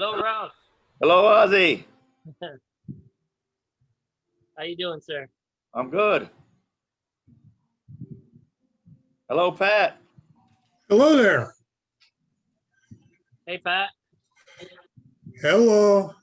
Hello, Ralph. Hello, Ozzy. How you doing, sir? I'm good. Hello, Pat. Hello there. Hey, Pat. Hello.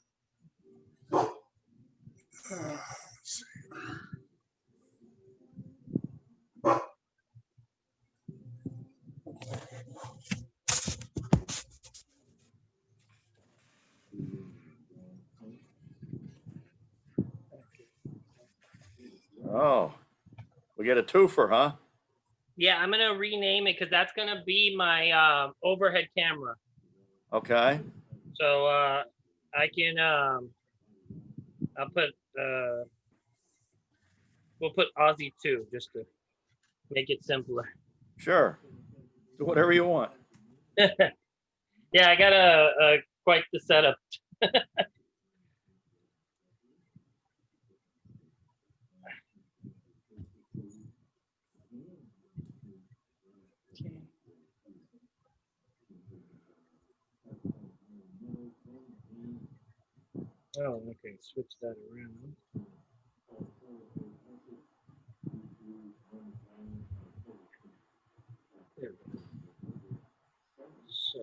Oh, we get a twofer, huh? Yeah, I'm gonna rename it because that's gonna be my overhead camera. Okay. So I can I'll put we'll put Ozzy 2 just to make it simpler. Sure. Do whatever you want. Yeah, I got a quite the setup. Oh, okay. Switch that around. There we go. So.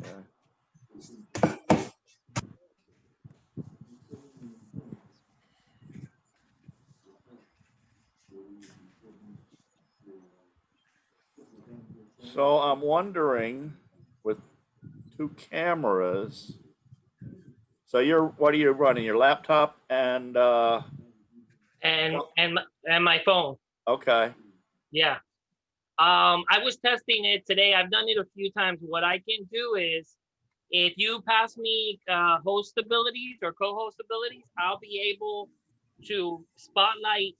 Okay. So I'm wondering, with two cameras, so what are you running? Your laptop and And my phone. okay. Yeah. I was testing it today. I've done it a few times. What I can do is, if you pass me host abilities or co-host abilities, I'll be able to spotlight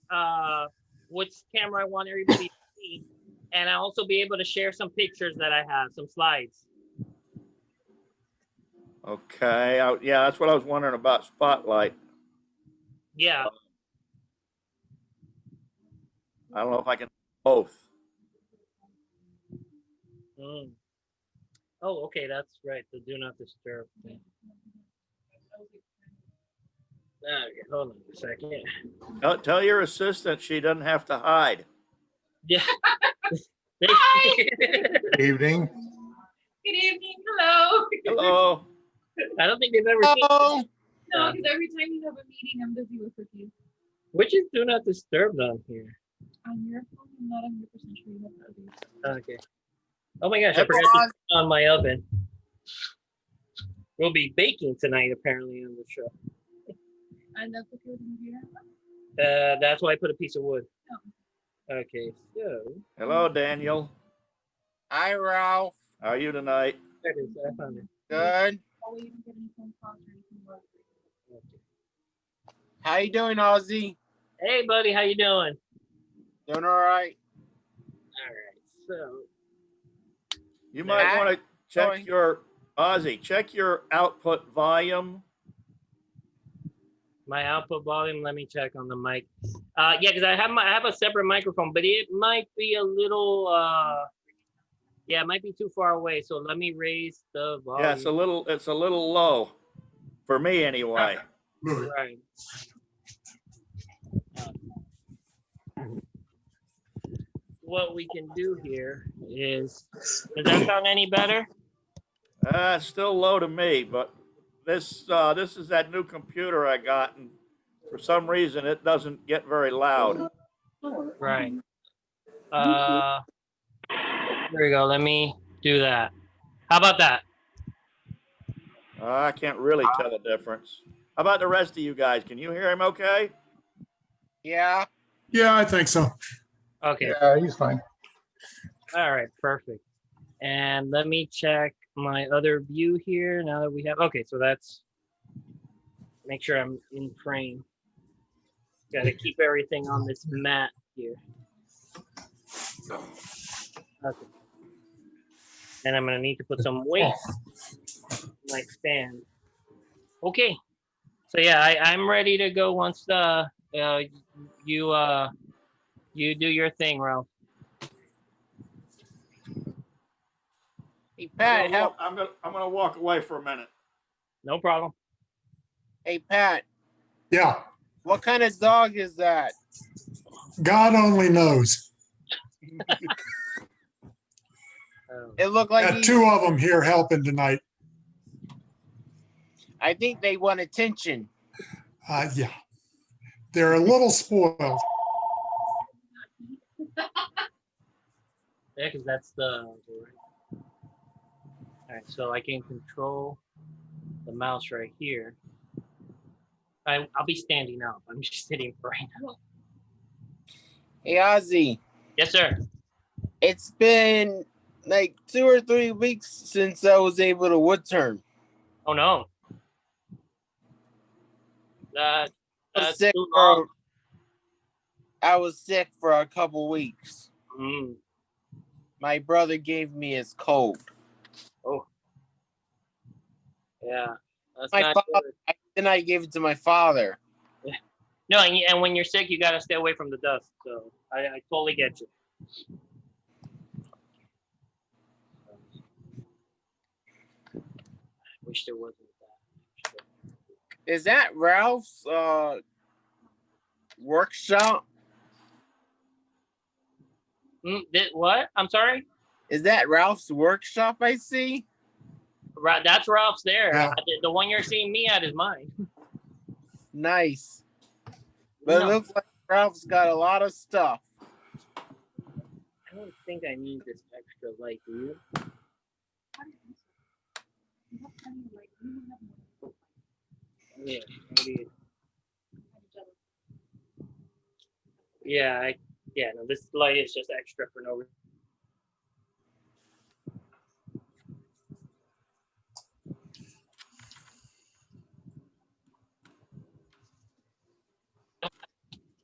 which camera I want everybody to see, and I'll also be able to share some pictures that I have, some slides. Okay. Yeah, that's what I was wondering about Spotlight. Yeah. I don't know if I can do both. Mm. Oh, okay, that's right. The do not disturb thing. Okay, hold on a second. Tell your assistant she doesn't have to hide. Yeah. Evening. Good evening. Hello. Hello. I don't think they've ever seen it. No, because every time you have a meeting, I'm busy with cookies. Which is do not disturb on here. On your phone, I'm not 100% sure you have that. Okay. Oh my gosh, I forgot to turn on my oven. We'll be baking tonight, apparently, on the show. And that's what you're computer. That's why I put a piece of wood. Oh. Okay, so. Hello, Daniel. Hi, Ralph. How are you tonight? There it is. I found it. Good. Oh, you didn't get any phone calls or anything about it. Okay. How you doing, Ozzy? Hey, buddy, how you doing? Doing all right. All right, so. You might want to check your Ozzy. Check your output volume. My output volume, let me check on the mic. Yeah, because I have a separate microphone, but it might be a little yeah, it might be too far away. So let me raise the volume. Yeah, it's a little low for me anyway. Right. What we can do here is, does that sound any better? It's still low to me, but this is that new computer I got, and for some reason it doesn't get very loud. Right. There we go. Let me do that. How about that? I can't really tell the difference. How about the rest of you guys? Can you hear him okay? Yeah. Yeah, I think so. Okay. Yeah, he's fine. All right. Perfect. And let me check my other view here now that we have. Okay. So that's, make sure I'm in frame. Got to keep everything on this mat here. Okay. And I'm going to need to put some weight on my stand. Okay. So yeah, I'm ready to go once the you do your thing, Ralph. Hey Pat, I'm gonna walk away for a minute. No problem. hey Pat, Yeah, what kind of dog is that? God only knows. It looked like Got two of them here helping tonight. I think they want attention. Yeah, they're a little spoiled. Yeah, because that's the. All right, so I can control the mouse right here. I'll be standing up. I'm just sitting for right now. Hey Ozzy, Yes, sir. it's been like 2 or 3 weeks since I was able to wood turn. Oh no. I was That's sick too long. I was sick for a couple weeks. Mm. My brother gave me his cold. Oh. Yeah. That's My not father, good. then I gave it to my father. No, and when you're sick, you gotta stay away from the dust. So I totally get you. I wish there wasn't that. Is that Ralph's workshop? What? I'm sorry. Is that Ralph's workshop I see? Right, that's Ralph's there. Yeah. The one you're seeing me at is mine. Nice. But No. it looks like Ralph's got a lot of stuff. I don't think I need this extra light, do you? Yeah, maybe. Yeah, no, this light is just extra for no reason.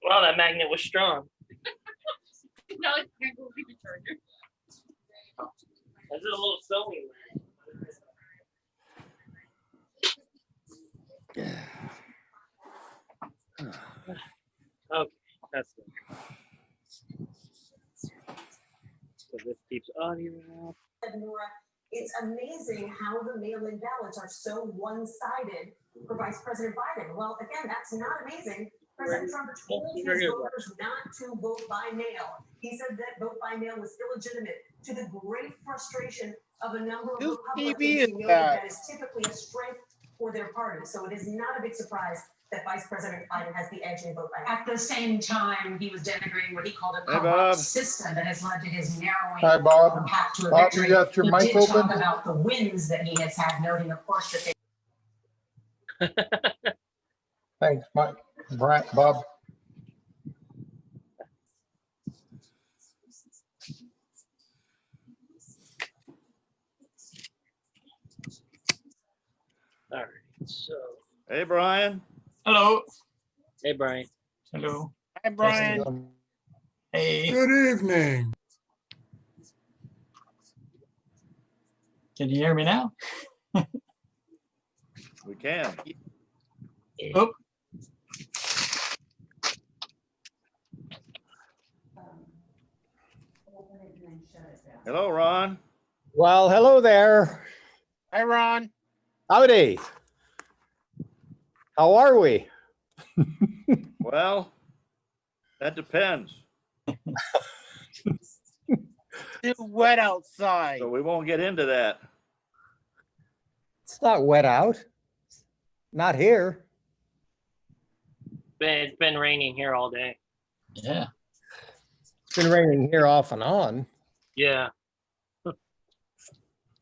Well, that magnet was strong. Now it's gonna go with the charger. That's a little sewing. Okay, that's good. So this keeps audio off. Nora, it's amazing how the mail-in ballots are so one-sided for Vice President Biden. Well, again, that's not amazing. President Trump told his voters not to vote by mail. He said that vote by mail was illegitimate, to the great frustration of a number of Whose Republicans TV is who know that? that is typically a strength for their party. So it is not a big surprise that Vice President Biden has the edge in vote by mail. At the same time, he was denigrating what he called a Bob. corrupt system that has led to his narrowing Hi, Bob. path to a Bob, victory. you got your He mic did talk open? about the wins that he has had, noting, of course, that they Thanks, Mike. Bob. All right, so. Hey, Brian. Hello. Hey, Brian. Hello. Hi, Brian. Hey. Good evening. Can you hear me now? We can. Oh, Hello, Ron. Well, hello there. Hi, Ron. Howdy. How are we? Well, that depends. Too wet outside. So we won't get into that. It's not wet out. Not here. It's been raining here all day. yeah. It's been raining here off and on. Yeah,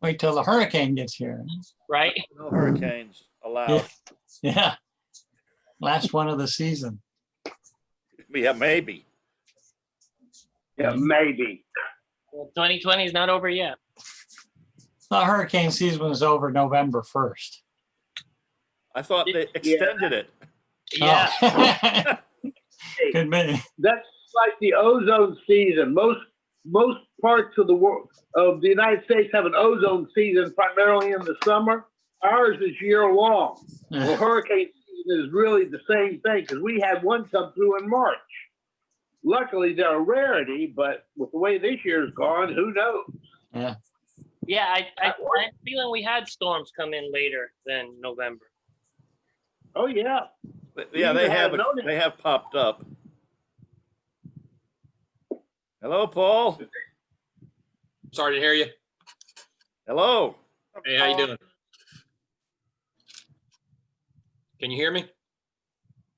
Wait till the hurricane gets here. right? No hurricanes allowed. Yeah. Yeah. Last one of the season. Yeah, maybe. Yeah, maybe. Well, 2020 is not over yet. The hurricane season is over November 1st. I thought they extended it. Yeah. Oh. Could be. That's like the ozone season. Most parts of the world of the United States have an ozone season primarily in the summer. Ours is year long. Well, hurricane season is really the same thing because we had one come through in March. Luckily, they're a rarity, but with the way this year's gone, who knows? Yeah. Yeah, I'm feeling we had storms come in later than November. Oh yeah, Yeah, You they have have, noticed- they have popped up. Hello, Paul. Sorry to hear you. Hello. Hey, how you doing? Can you hear me?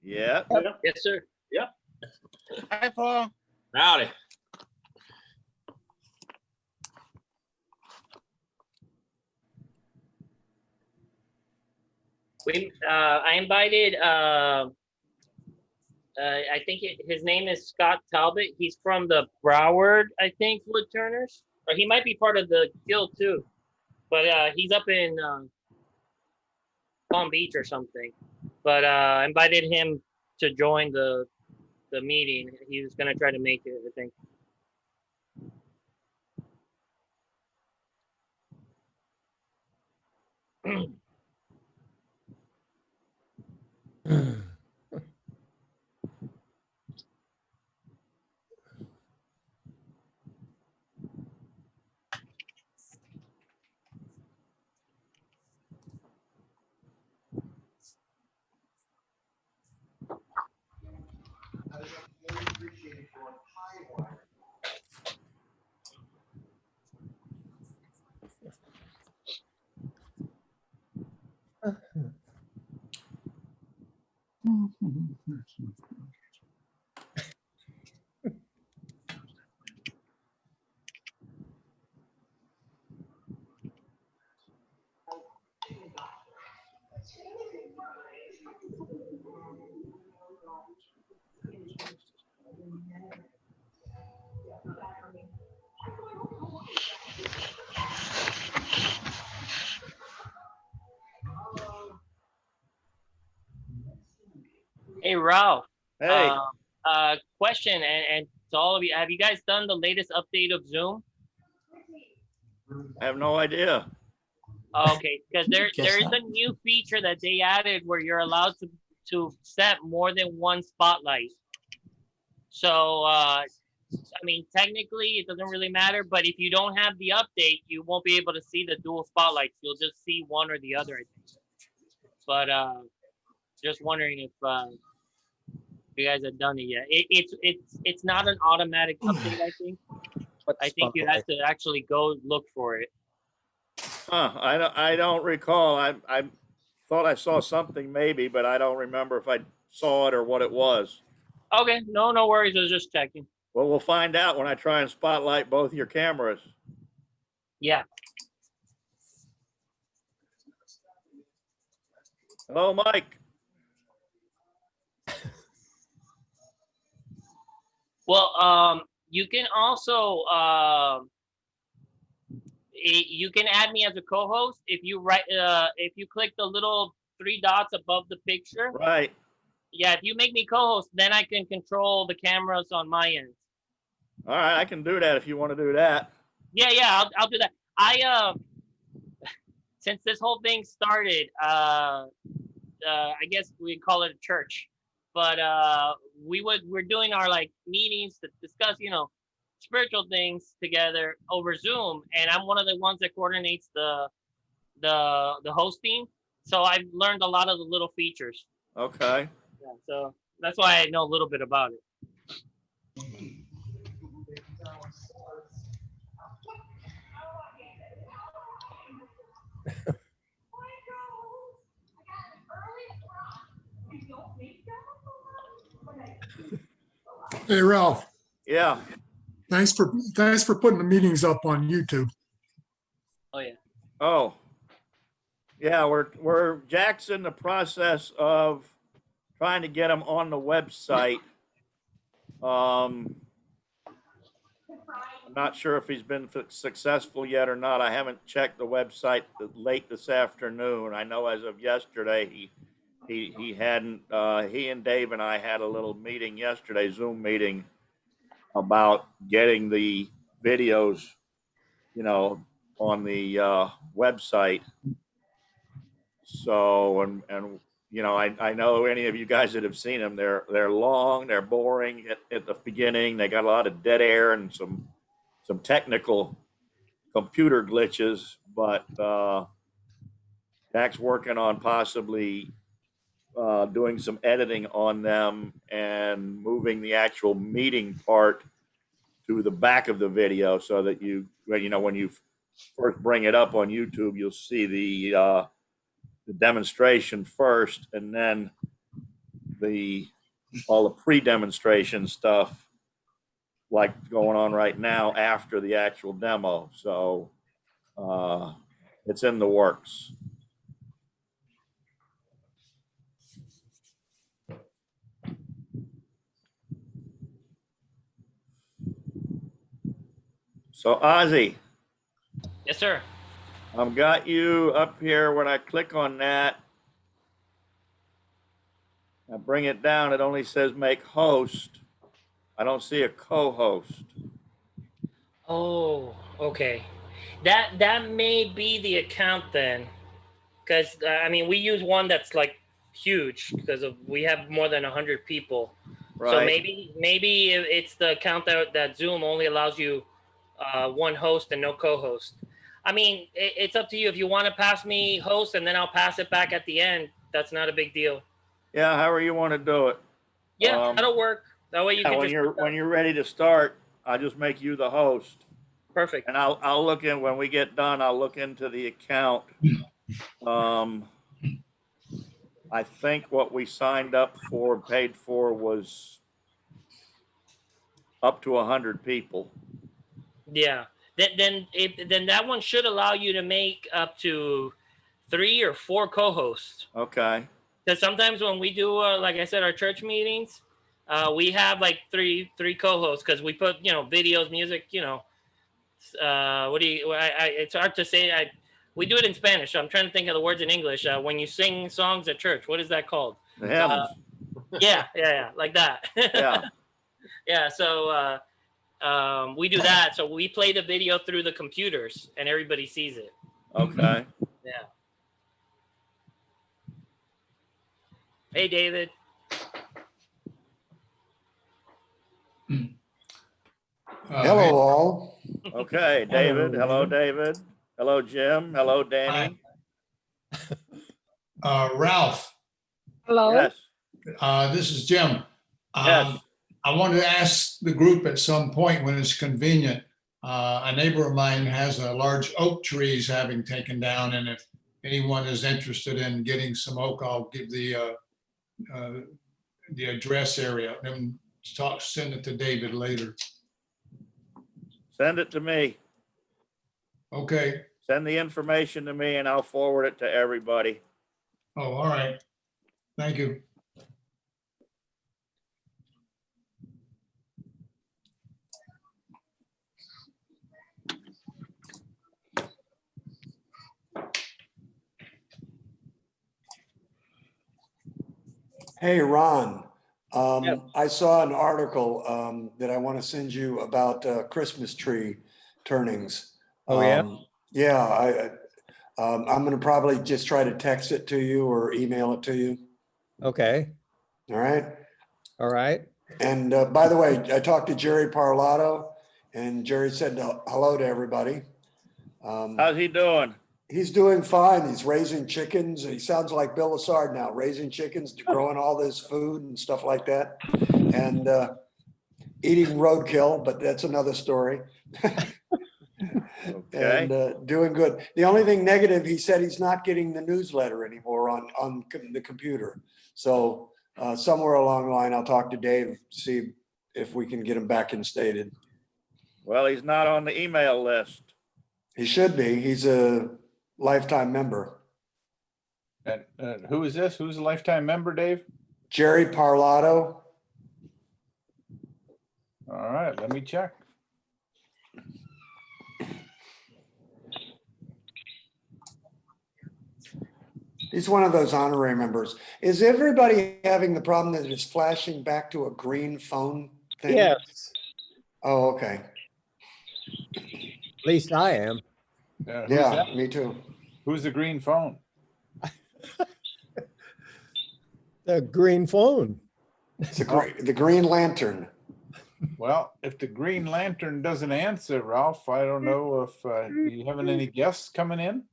Yeah. Yes, sir. Hi, Paul. Howdy. I invited, I think his name is Scott Talbot. He's from the Broward, I think, wood turners, or he might be part of the guild too. But he's up in Palm Beach or something. But I invited him to join the meeting. He was gonna try to make it, I think. Hey, Ralph. Hey, Question, and to all of you, have you guys done the latest update of Zoom? I have no idea. Okay, because there Guess is not. a new feature that they added where you're allowed to set more than one spotlight. So, I mean, technically it doesn't really matter, but if you don't have the update, you won't be able to see the dual spotlights. You'll just see one or the other, I think. But just wondering if you guys have done it yet. It's not an automatic update, I think, but I think you have to actually go look for it. Huh, I don't recall. I thought I saw something maybe, but I don't remember if I saw it or what it was. Okay, no worries. I was just checking. Well, we'll find out when I try and spotlight both your cameras. Yeah. Hello, Mike. Well, you can also you can add me as a co-host if you if you click the little 3 dots above the picture. Right. Yeah, if you make me co-host, then I can control the cameras on my end. All right, I can do that if you want to do that. Yeah, I'll do that. Since this whole thing started, I guess we call it a church, but we're doing our like meetings to discuss, spiritual things together over Zoom, and I'm one of the ones that coordinates the hosting. So I've learned a lot of the little features. Okay. Yeah, so that's why I know a little bit about it. Hey, Ralph, Yeah. thanks for putting the meetings up on YouTube. Oh yeah. Oh. Yeah, we're Jack's in the process of trying to get them on the website. I'm not sure if he's been successful yet or not. I haven't checked the website late this afternoon. I know as of yesterday he hadn't. He and Dave and I had a little meeting yesterday, Zoom meeting, about getting the videos, on the website. So and you know, I know any of you guys that have seen them, they're long, they're boring at the beginning. They got a lot of dead air and some technical computer glitches, but Jack's working on possibly doing some editing on them and moving the actual meeting part to the back of the video so that you know, when you first bring it up on YouTube, you'll see the demonstration first, and then all the pre-demonstration stuff like going on right now after the actual demo. So it's in the works. So Ozzy, Yes, sir. I've got you up here. When I click on that, I bring it down. It only says make host. I don't see a co-host. Oh, okay. That may be the account then, because I mean we use one that's like huge because we have more than 100 people. Right. So maybe it's the account that Zoom only allows you one host and no co-host. I mean, it's up to you. If you want to pass me host and then I'll pass it back at the end, that's not a big deal. Yeah, however you want to do it. Yeah, that'll work. That way you can when you're ready to start, I'll just make you the host. Perfect. And I'll look in when we get done. I'll look into the account. I think what we signed up for, paid for, was up to 100 people. Yeah. Then that one should allow you to make up to 3 or 4 co-hosts. Okay. Because sometimes when we do, like I said, our church meetings, we have like three co-hosts because we put, you know, videos, music, you know. It's hard to say. We do it in Spanish. So I'm trying to think of the words in English. When you sing songs at church, what is that called? The hymns. Yeah, like that. Yeah. Yeah. So we do that. So we play the video through the computers, and everybody sees it. Okay. Yeah. Hey, David. Hello, all. Okay, David. Hello, David. Hello, Jim. Hello, Danny. Ralph, Hello? Yes. this is Jim. Yes. I wanted to ask the group at some point when it's convenient. A neighbor of mine has a large oak tree he's having taken down, and if anyone is interested in getting some oak, I'll give the address area and send it to David later. Send it to me. Okay. Send the information to me and I'll forward it to everybody. Oh, all right. Thank you. Hey, Ron. Yep. I saw an article that I want to send you about Christmas tree turnings. Oh, yeah? Yeah, I'm going to probably just try to text it to you or email it to you. Okay. All right. All right. And by the way, I talked to Jerry Parlato, and Jerry said hello to everybody. How's he doing? He's doing fine. He's raising chickens. He sounds like Bill Lassard now, raising chickens, growing all this food and stuff like that, and eating roadkill, but that's another story. Okay. And doing good. The only thing negative, he said he's not getting the newsletter anymore on the computer. So somewhere along the line, I'll talk to Dave, see if we can get him back instated. Well, he's not on the email list. He should be. He's a lifetime member. And who is this? Who's a lifetime member, Dave? Jerry Parlato. All right, let me check. He's one of those honorary members. Is everybody having the problem that it's flashing back to a green phone thing? Yes. Oh, okay. At least I am. Who's Yeah, that? me too. Who's the green phone? The green phone. It's the Green Lantern. Well, if the Green Lantern doesn't answer, Ralph, I don't know if, you having any guests coming in?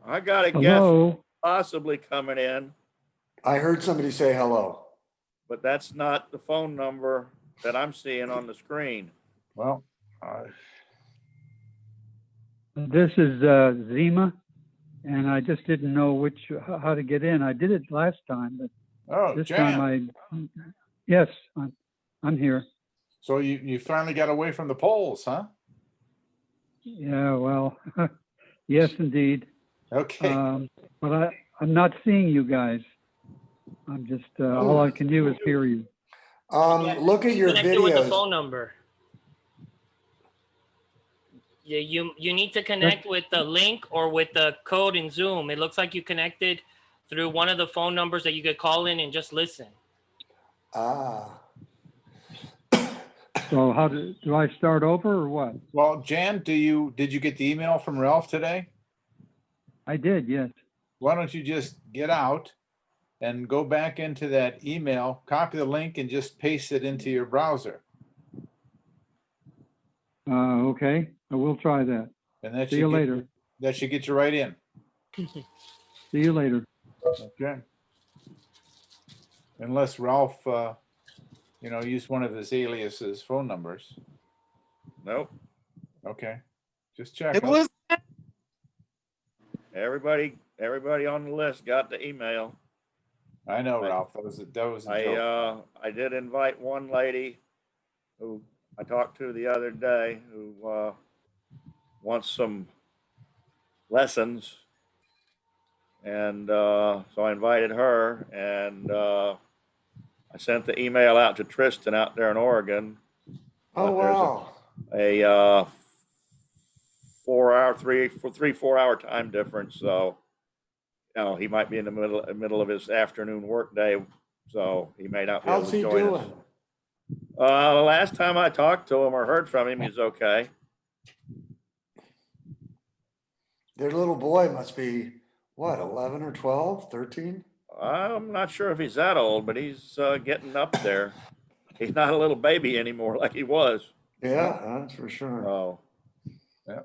I got a guest Hello. possibly coming in, I heard somebody say hello. but that's not the phone number that I'm seeing on the screen. Well, This is Zima, and I just didn't know how to get in. I did it last time, but oh, this time Jan, yes, I'm here. so you finally got away from the polls, huh? Yeah, well, yes, indeed. Okay. But I'm not seeing you guys. I'm just all I can do is hear you. Look at your Connected with the videos. phone number. Yeah, you need to connect with the link or with the code in Zoom. It looks like you connected through one of the phone numbers that you could call in and just listen. Ah. So how do I start over or what? Well, Jan, did you get the email from Ralph today? I did, yes. Why don't you just get out and go back into that email, copy the link and just paste it into your browser. Okay, I will try that. And that See you later. That should get you right in. See you later. Okay. Unless Ralph, used one of his aliases phone numbers. Nope. Okay. Just check. It was Everybody on the list got the email. I know, Ralph. That was a joke. I did invite one lady who I talked to the other day who wants some lessons. And so I invited her, and I sent the email out to Tristan out there in Oregon. Oh, wow. There's a 4 hour time difference. So, he might be in the middle of his afternoon work day. So he may not be able How's to he join us. doing? The last time I talked to him or heard from him, he's okay. Their little boy must be, what, 11 or 12, 13? I'm not sure if he's that old, but he's getting up there. He's not a little baby anymore like he was. Yeah, that's for sure. Oh, yeah.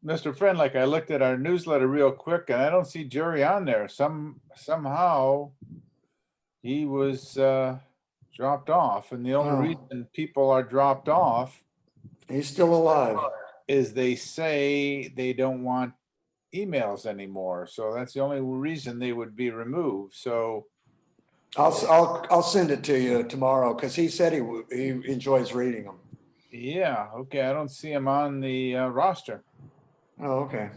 Mr. Friendlick, I looked at our newsletter real quick and I don't see Jerry on there. Somehow he was dropped off, and the only reason people are dropped off, he's still alive, is they say they don't want emails anymore. So that's the only reason they would be removed. So I'll send it to you tomorrow because he said he enjoys reading them. yeah, okay. I don't see him on the roster. Oh, okay.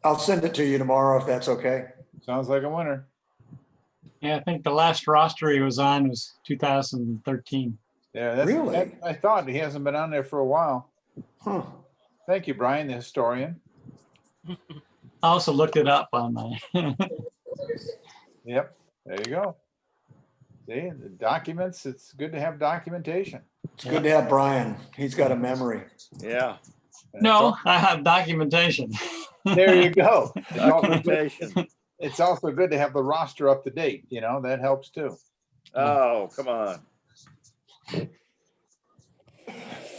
I'll send it to you tomorrow if that's okay. Sounds like a winner. Yeah, I think the last roster he was on was 2013. Yeah, that's Really? I thought he hasn't been on there for a while. Huh. Thank you, Brian, the historian. I also looked it up on my. Yep, there you go. See, the documents, it's good to have documentation. It's good to have Brian. He's got a memory. yeah. And No, I have documentation. there you go. Documentation. It's also good to have the roster up to date. That helps too. Oh, come on.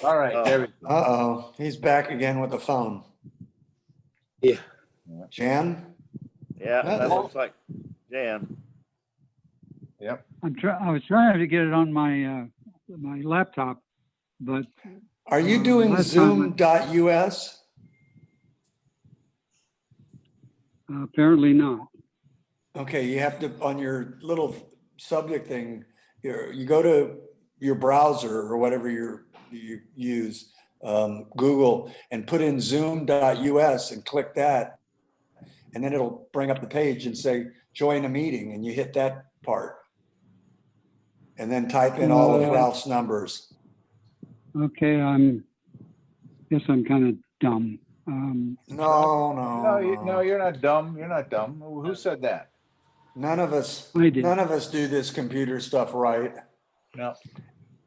All right, there we go. Uh-oh, he's back again with the phone. Yeah. Jan? Yeah, that looks like Jan. Yep. I was trying to get it on my my laptop, but Are you doing last time zoom.us? apparently not. Okay, you have to, on your little subject thing, you go to your browser or whatever you use, Google, and put in zoom.us and click that. And then it'll bring up the page and say, join a meeting, and you hit that part. And then type in all of Ralph's numbers. Okay, guess I'm kind of dumb. No, you're not dumb. You're not dumb. Who said that? None of us do this computer stuff right. No.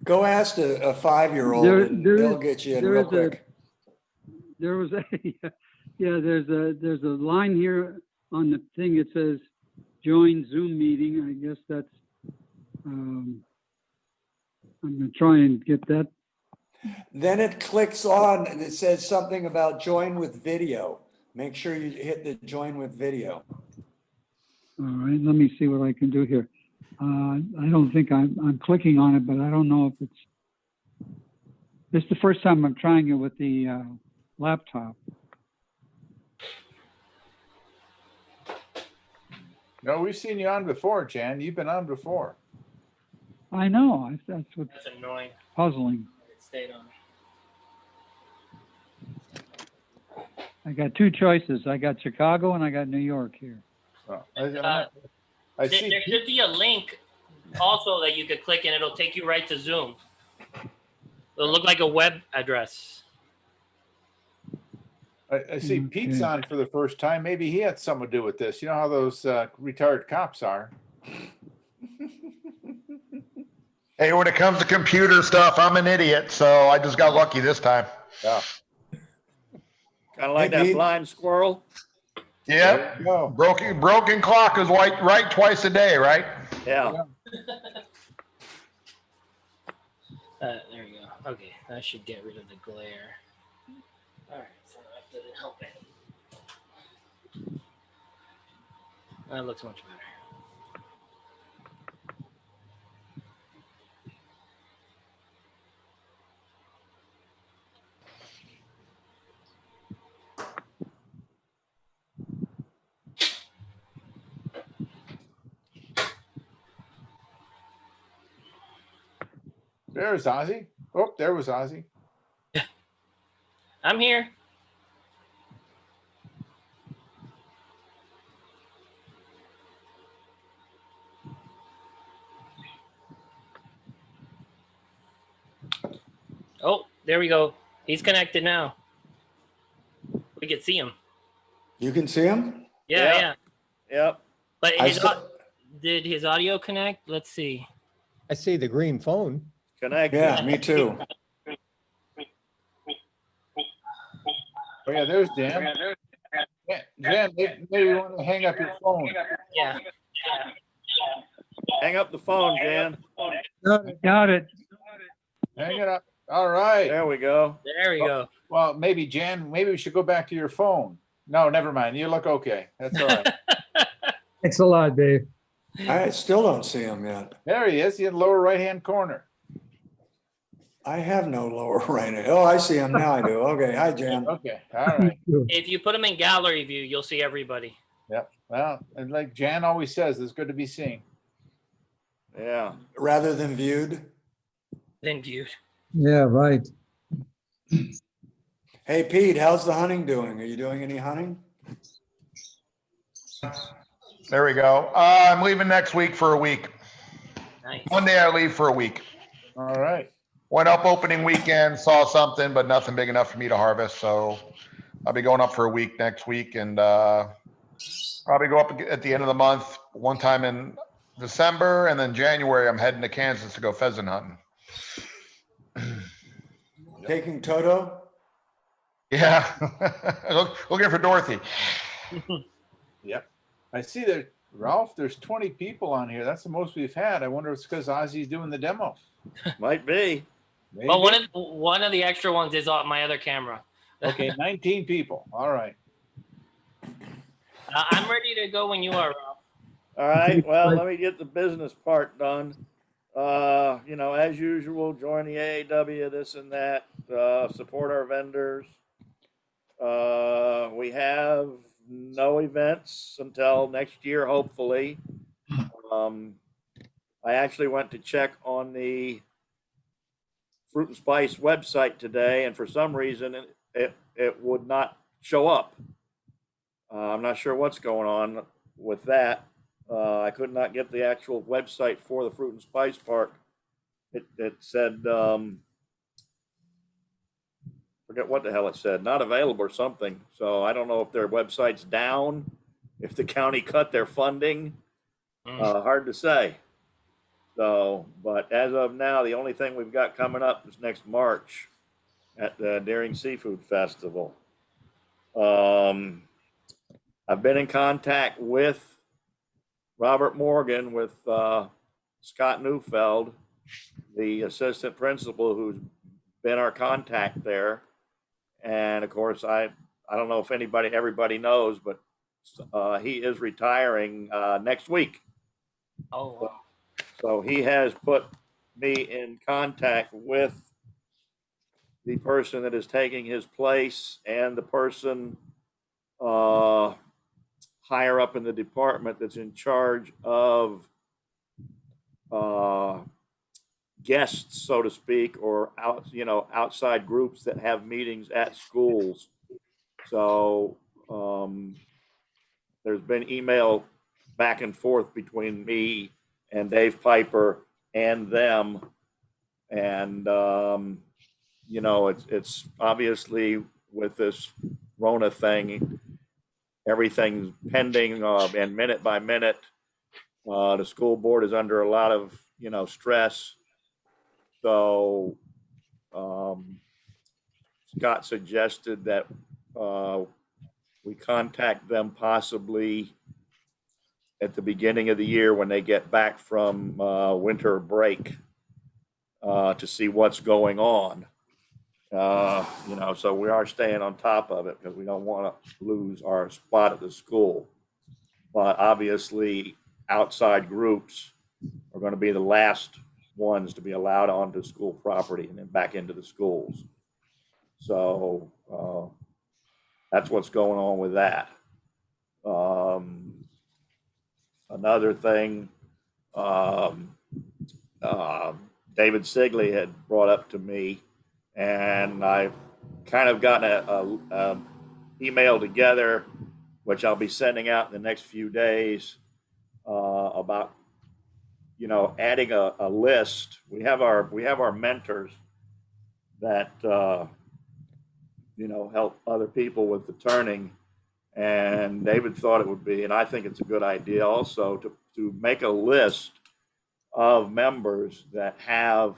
Go ask a 5-year-old and they'll get you in real quick. There was there's a line here on the thing. It says, join Zoom meeting. I guess that's, I'm gonna try and get that. Then it clicks on and it says something about join with video. Make sure you hit the join with video. All right, let me see what I can do here. I don't think I'm clicking on it, but I don't know if this is the first time I'm trying it with the laptop. No, we've seen you on before, Jan. You've been on before. I know, that's what's That's annoying. puzzling. It stayed on. I got two choices. I got Chicago and I got New York here. Oh, There should be a link also that you could click and it'll take you right to Zoom. It'll look like a web address. I see Pete's on for the first time. Maybe he had something to do with this. You know how those retired cops are. Hey, when it comes to computer stuff, I'm an idiot, so I just got lucky this time. Yeah. Kind of like that blind squirrel. Yep. Broken clock is right twice a day, right? Yeah. There you go. Okay, that should get rid of the glare. All right, so that didn't help it. That looks much better. There's Ozzy. Oh, there was Ozzy. I'm here. Oh, there we go. He's connected now. We can see him. You can see him? Yeah. Yep. But I his, saw- did his audio connect? Let's see. I see the green phone. Connected. Yeah, me too. Oh yeah, there's Jan. Jan, maybe you want to hang up your phone. Yeah. Hang up the phone, Jan. Got it. Hang it up. All right. There we go. There we go. Well, maybe Jan, maybe we should go back to your phone. No, never mind. You look okay. That's all right. Thanks a lot, Dave. I still don't see him yet. There he is. He's in the lower right-hand corner. I have no lower right hand. Oh, I see him now. I do. Okay. Hi, Jan. Okay. All right. If you put him in gallery view, you'll see everybody. Yep. Well, and like Jan always says, it's good to be seen. Yeah. Rather than viewed. Then viewed. Yeah, right. Hey, Pete, how's the hunting doing? Are you doing any hunting? There we go. I'm leaving next week for a week. Nice. Monday I leave for a week. All right. Went up opening weekend, saw something, but nothing big enough for me to harvest. So I'll be going up for a week next week and probably go up at the end of the month, one time in December, and then January I'm heading to Kansas to go pheasant hunting. Taking Toto? Yeah. Looking for Dorothy. Yep. I see that, Ralph, there's 20 people on here. That's the most we've had. I wonder if it's because Ozzy's doing the demo. Might be. Maybe. Well, one of the extra ones is on my other camera. Okay, 19 people. All right. I'm ready to go when you are, Rob. All right. Well, let me get the business part done. You know, as usual, join the AAW, this and that, support our vendors. We have no events until next year, hopefully. I actually went to check on the Fruit and Spice website today, and for some reason it would not show up. I'm not sure what's going on with that. I could not get the actual website for the Fruit and Spice Park. It said, forget what the hell it said, not available or something. So I don't know if their website's down, if the county cut their funding. Hard to say. So, but as of now, the only thing we've got coming up is next March at the Daring Seafood Festival. I've been in contact with Robert Morgan with Scott Neufeld, the assistant principal who's been our contact there. And of course, I don't know if everybody knows, but he is retiring next week. Oh, wow. So he has put me in contact with the person that is taking his place and the person higher up in the department that's in charge of guests, so to speak, or outside groups that have meetings at schools. So there's been email back and forth between me and Dave Piper and them. And, it's obviously with this Rona thing, everything's pending and minute by minute. The school board is under a lot of, stress. So Scott suggested that we contact them possibly at the beginning of the year when they get back from winter break to see what's going on. So we are staying on top of it because we don't want to lose our spot at the school. But obviously, outside groups are going to be the last ones to be allowed onto school property and then back into the schools. So that's what's going on with that. Another thing, David Sigley had brought up to me, and I've kind of gotten a email together, which I'll be sending out in the next few days about, adding a list. We have our mentors that help other people with the turning, and David thought it would be, and I think it's a good idea also to make a list of members that have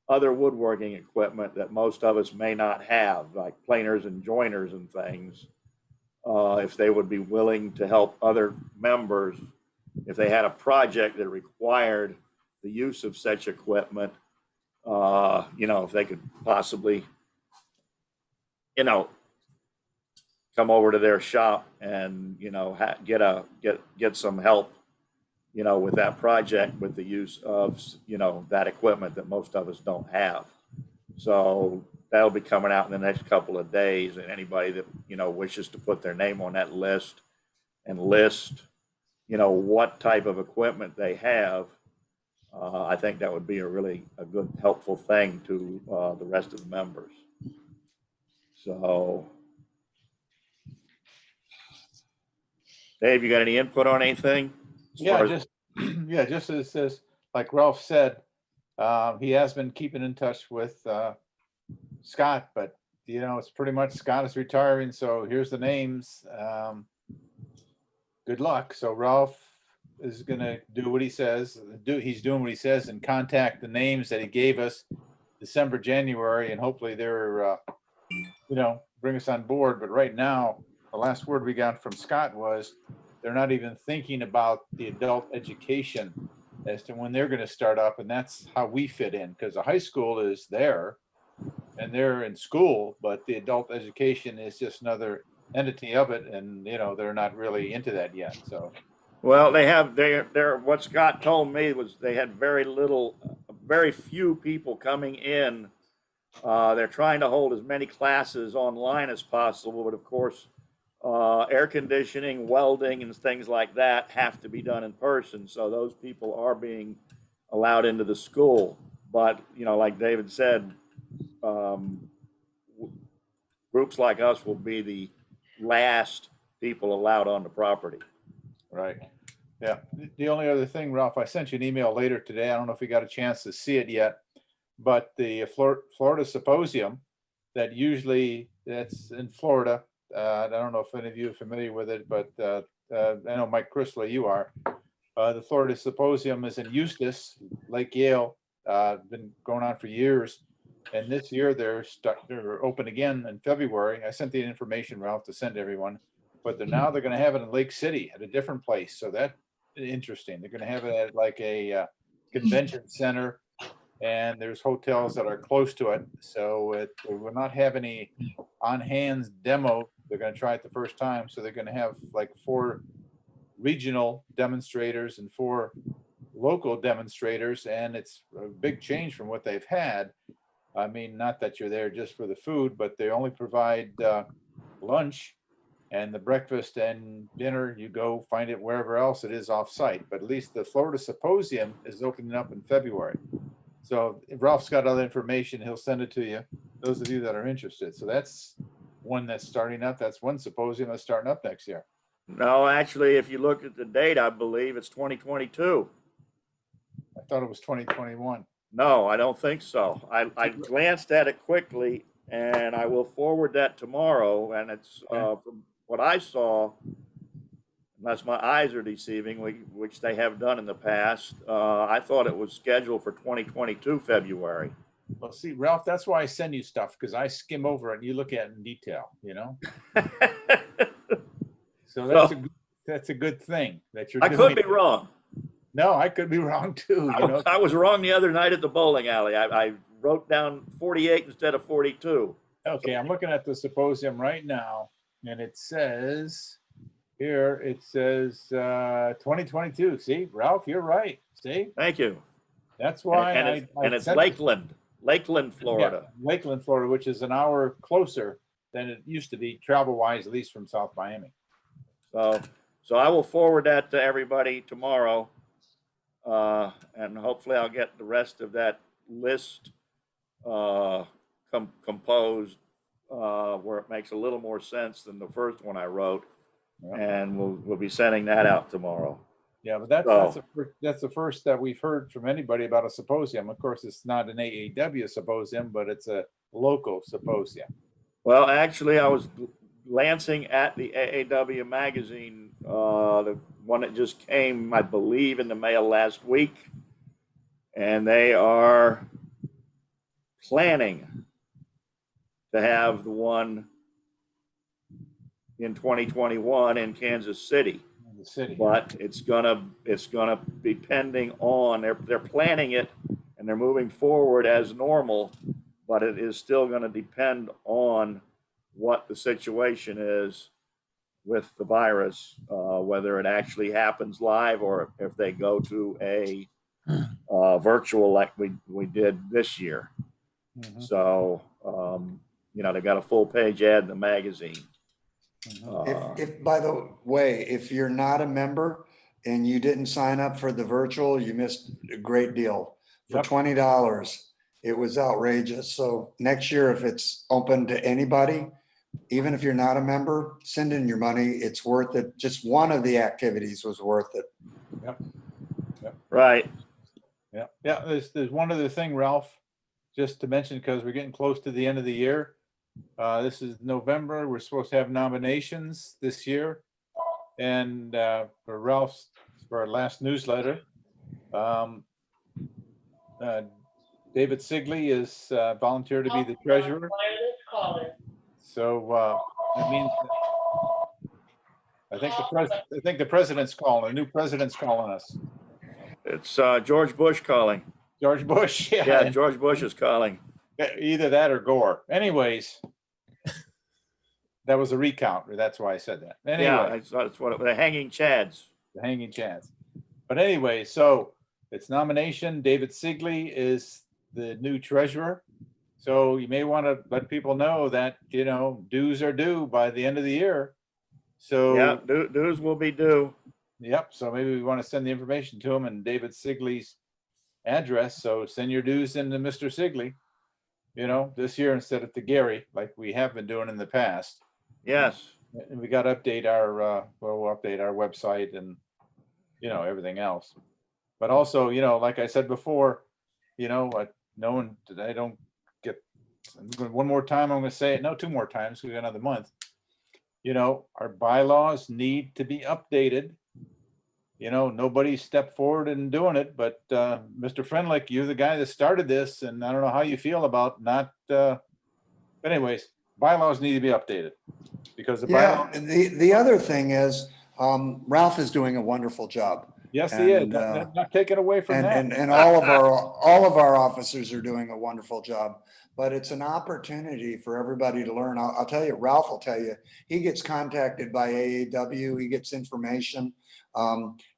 other woodworking equipment that most of us may not have, like planers and joiners and things. If they would be willing to help other members, if they had a project that required the use of such equipment, if they could possibly, come over to their shop and, get some help, with that project, with the use of, that equipment that most of us don't have. So that'll be coming out in the next couple of days, and anybody that, wishes to put their name on that list and list, what type of equipment they have, I think that would be a good, helpful thing to the rest of the members. So, Dave, you got any input on anything? Just as like Ralph said, he has been keeping in touch with Scott, but it's pretty much Scott is retiring, so here's the names. Good luck. So Ralph is gonna do what he says. He's doing what he says and contact the names that he gave us December, January, and hopefully they're bring us on board. But right now, the last word we got from Scott was they're not even thinking about the adult education as to when they're going to start up, and that's how we fit in, because the high school is there and they're in school, but the adult education is just another entity of it, and they're not really into that yet. So well, they're what Scott told me was they had very few people coming in. They're trying to hold as many classes online as possible, but of course, air conditioning, welding, and things like that have to be done in person. So those people are being allowed into the school. But, like David said, groups like us will be the last people allowed on the property. Right. Yeah. The only other thing, Ralph, I sent you an email later today. I don't know if you got a chance to see it yet, but the Florida Symposium that's in Florida. I don't know if any of you are familiar with it, but I know Mike Chrysler, you are. The Florida Symposium is in Eustis, Lake Yale. Been going on for years, and this year they're open again in February. I sent the information, Ralph, to send to everyone, but they're going to have it in Lake City at a different place. So that interesting. They're gonna have it at like a convention center, and there's hotels that are close to it. So it will not have any on-hands demo. They're gonna try it the first time. So they're gonna have like 4 regional demonstrators and 4 local demonstrators, and it's a big change from what they've had. I mean, not that you're there just for the food, but they only provide lunch, and the breakfast and dinner, you go find it wherever else it is off-site. But at least the Florida Symposium is opening up in February. So if Ralph's got other information, he'll send it to you, those of you that are interested. So that's one that's starting up. That's one symposium that's starting up next year. No, actually, if you look at the date, I believe it's 2022. I thought it was 2021. No, I don't think so. I glanced at it quickly, and I will forward that tomorrow. And it's from what I saw, unless my eyes are deceiving, which they have done in the past. I thought it was scheduled for 2022 February. Well, see, Ralph, that's why I send you stuff, because I skim over it and you look at it in detail, you know? So that's a good thing that you're I could be wrong. No, I could be wrong too. You know? I was wrong the other night at the bowling alley. I wrote down 48 instead of 42. Okay, I'm looking at the symposium right now, and it says here, it says 2022. See, Ralph, you're right. See? Thank you. That's why and it's Lakeland, Florida. Yeah, Lakeland, Florida, which is an hour closer than it used to be, travel-wise, at least from South Miami. So I will forward that to everybody tomorrow, and hopefully I'll get the rest of that list composed where it makes a little more sense than the first one I wrote, and we'll be sending that out tomorrow. Yeah, but that's the first that we've heard from anybody about a symposium. Of course, it's not an AAW symposium, but it's a local symposium. Well, actually, I was glancing at the AAW magazine, the one that just came, I believe, in the mail last week, and they are planning to have the one in 2021 in Kansas City. But it's gonna be pending on, they're planning it and they're moving forward as normal, but it is still gonna depend on what the situation is with the virus, whether it actually happens live or if they go to a virtual like we did this year. Mm-hmm. So, they got a full page ad in the magazine. If by the way, if you're not a member and you didn't sign up for the virtual, you missed a great deal. For $20, it was outrageous. So next year, if it's open to anybody, even if you're not a member, send in your money. It's worth it. Just one of the activities was worth it. Yep. Right. Yeah. There's one other thing, Ralph, just to mention, because we're getting close to the end of the year. This is November. We're supposed to have nominations this year, and for our last newsletter, David Sigley is volunteered to be the treasurer. So that means I think the president's calling. The new president's calling us. It's George Bush calling. George Bush, yeah. Yeah, George Bush is calling. Either that or Gore. Anyways, that was a recount. That's why I said that. Anyway, yeah, that's what the hanging chads. The hanging chads. But anyway, so it's nomination. David Sigley is the new treasurer. So you may want to let people know that, dues are due by the end of the year. So yeah, dues will be due. Yep. So maybe we want to send the information to him and David Sigley's address. So send your dues into Mr. Sigley, this year instead of to Gary, like we have been doing in the past. Yes. And we got to update we'll update our website and, everything else. But also, like I said before, one more time, I'm going to say it. No, 2 more times. We got another month. Our bylaws need to be updated. Nobody stepped forward in doing it, but Mr. Friendlick, you're the guy that started this, and I don't know how you feel about not. But anyways, bylaws need to be updated because the The other thing is Ralph is doing a wonderful job. Yes, he is. And, Not taken away from that. And all of our officers are doing a wonderful job, but it's an opportunity for everybody to learn. I'll tell you, Ralph will tell you, he gets contacted by AAW, he gets information.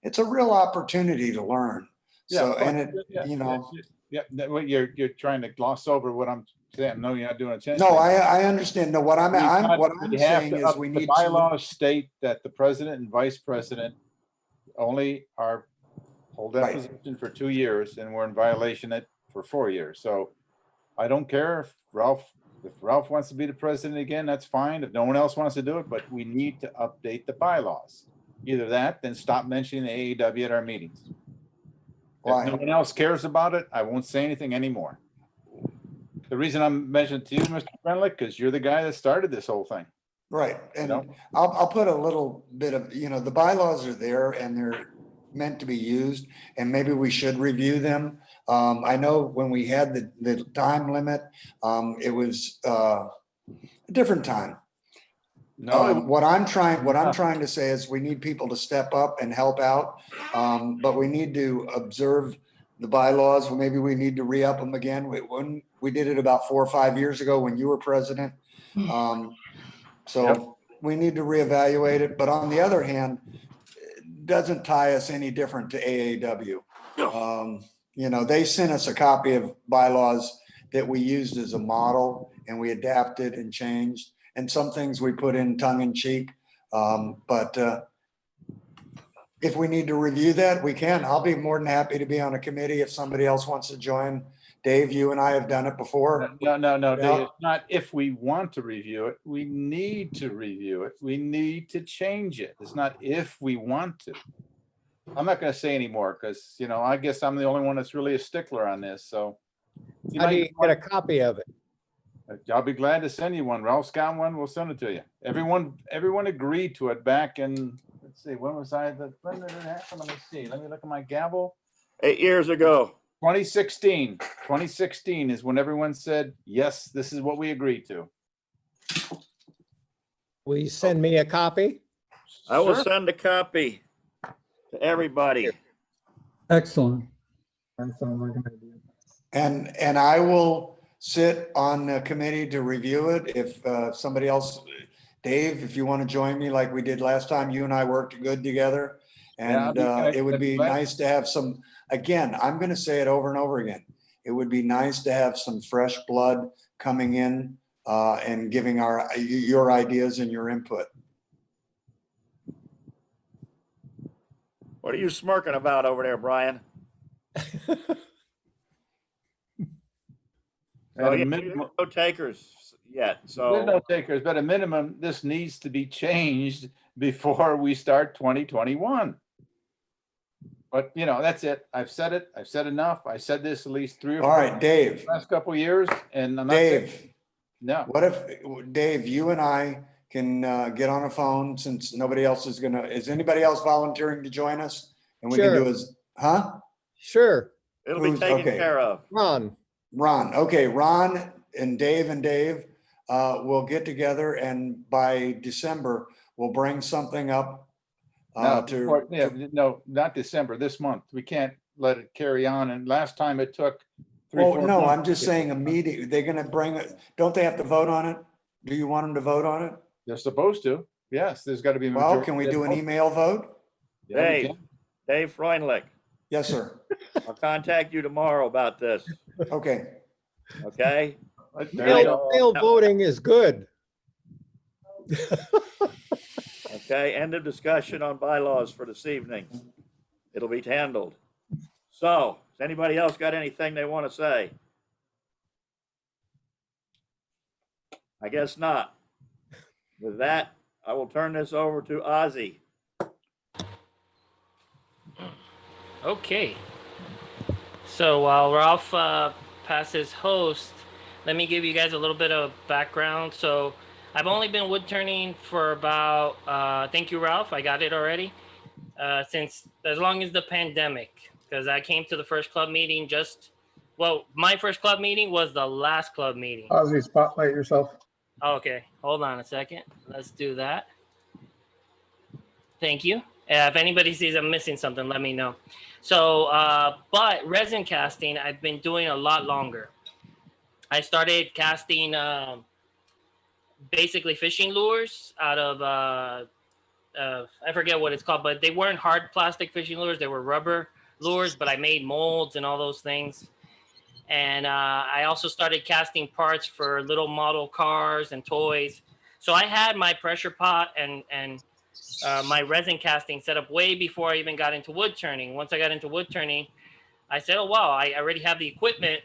It's a real opportunity to learn. So, and it, you know. Yeah, what you're trying to gloss over what I'm saying. No, you're not doing a chance. No, I understand. No, what I'm We have saying to is up- we the need bylaws state that the president and vice president only hold that Right. position for 2 years, and we're in violation it for 4 years. So I don't care if Ralph wants to be the president again, that's fine. If no one else wants to do it, but we need to update the bylaws. Either that, then stop mentioning the AEW at our meetings. If no one else cares about it, I won't say anything anymore. The reason I'm mentioning to you, Mr. Frenlich, because you're the guy that started this whole thing. Right, and know? I'll put a little bit of, the bylaws are there and they're meant to be used, and maybe we should review them. I know when we had the time limit, it was a different time. What I'm trying to say is we need people to step up and help out, but we need to observe the bylaws. Maybe we need to re-up them again. We did it about 4 or 5 years ago when you were president. So we need to reevaluate it. But on the other hand, it doesn't tie us any different to AAW. They sent us a copy of bylaws that we used as a model, and we adapted and changed. And some things we put in tongue in cheek. But if we need to review that, we can. I'll be more than happy to be on a committee if somebody else wants to join. Dave, you and I have done it before. No, Dave, it's not if we want to review it. We need to review it. We need to change it. It's not if we want to. I'm not going to say anymore because, I guess I'm the only one that's really a stickler on this. So how do you get a copy of it? I'll be glad to send you one. Ralph's got one. We'll send it to you. Everyone agreed to it back in, let's see, when did it happen? Let me see. Let me look at my gavel. 8 years ago. 2016. 2016 is when everyone said, yes, this is what we agreed to. Will you send me a copy? I will send a copy to everybody. Excellent. And I will sit on the committee to review it. If somebody else, Dave, if you want to join me like we did last time, you and I worked good together. And it would be nice to have some, again, I'm going to say it over and over again. It would be nice to have some fresh blood coming in and giving your ideas and your input. What are you smirking about over there, Brian? So yeah, there's no takers yet. So there's no takers, but at minimum, this needs to be changed before we start 2021. But that's it. I've said it. I've said enough. I said this at least 3 or 4 All right, Dave. Last couple of years, and I'm not Dave. saying, no. What if Dave, you and I can get on a phone since nobody else is is anybody else volunteering to join us? And we can do Sure. It'll be taken care of. Ron. Okay, Ron and Dave will get together, and by December we'll bring something up. No, not December. This month. We can't let it carry on. And last time it took 3 or 4 no, months. I'm just saying a meeting. They're going to bring it. Don't they have to vote on it? Do you want them to vote on it? They're supposed to. Yes, there's got to be. Well, can we do an email vote? Dave Freundlich. Yes, sir. I'll contact you tomorrow about this. Okay. Okay. Mail voting is good. Okay. End of discussion on bylaws for this evening. It'll be handled. So, has anybody else got anything they want to say? I guess not. With that, I will turn this over to Ozzy. Okay. So while Ralph passes host, let me give you guys a little bit of background. So I've only been wood turning for about, thank you, Ralph, I got it already, since as long as the pandemic, because I came to the first club meeting my first club meeting was the last club meeting. Ozzy, spotlight yourself. Okay, hold on a second. Let's do that. Thank you. If anybody sees I'm missing something, let me know. So, but resin casting, I've been doing a lot longer. I started casting basically fishing lures out of I forget what it's called, but they weren't hard plastic fishing lures. They were rubber lures, but I made molds and all those things. And I also started casting parts for little model cars and toys. So I had my pressure pot and my resin casting set up way before I even got into wood turning. Once I got into wood turning, I said, oh, wow, I already have the equipment.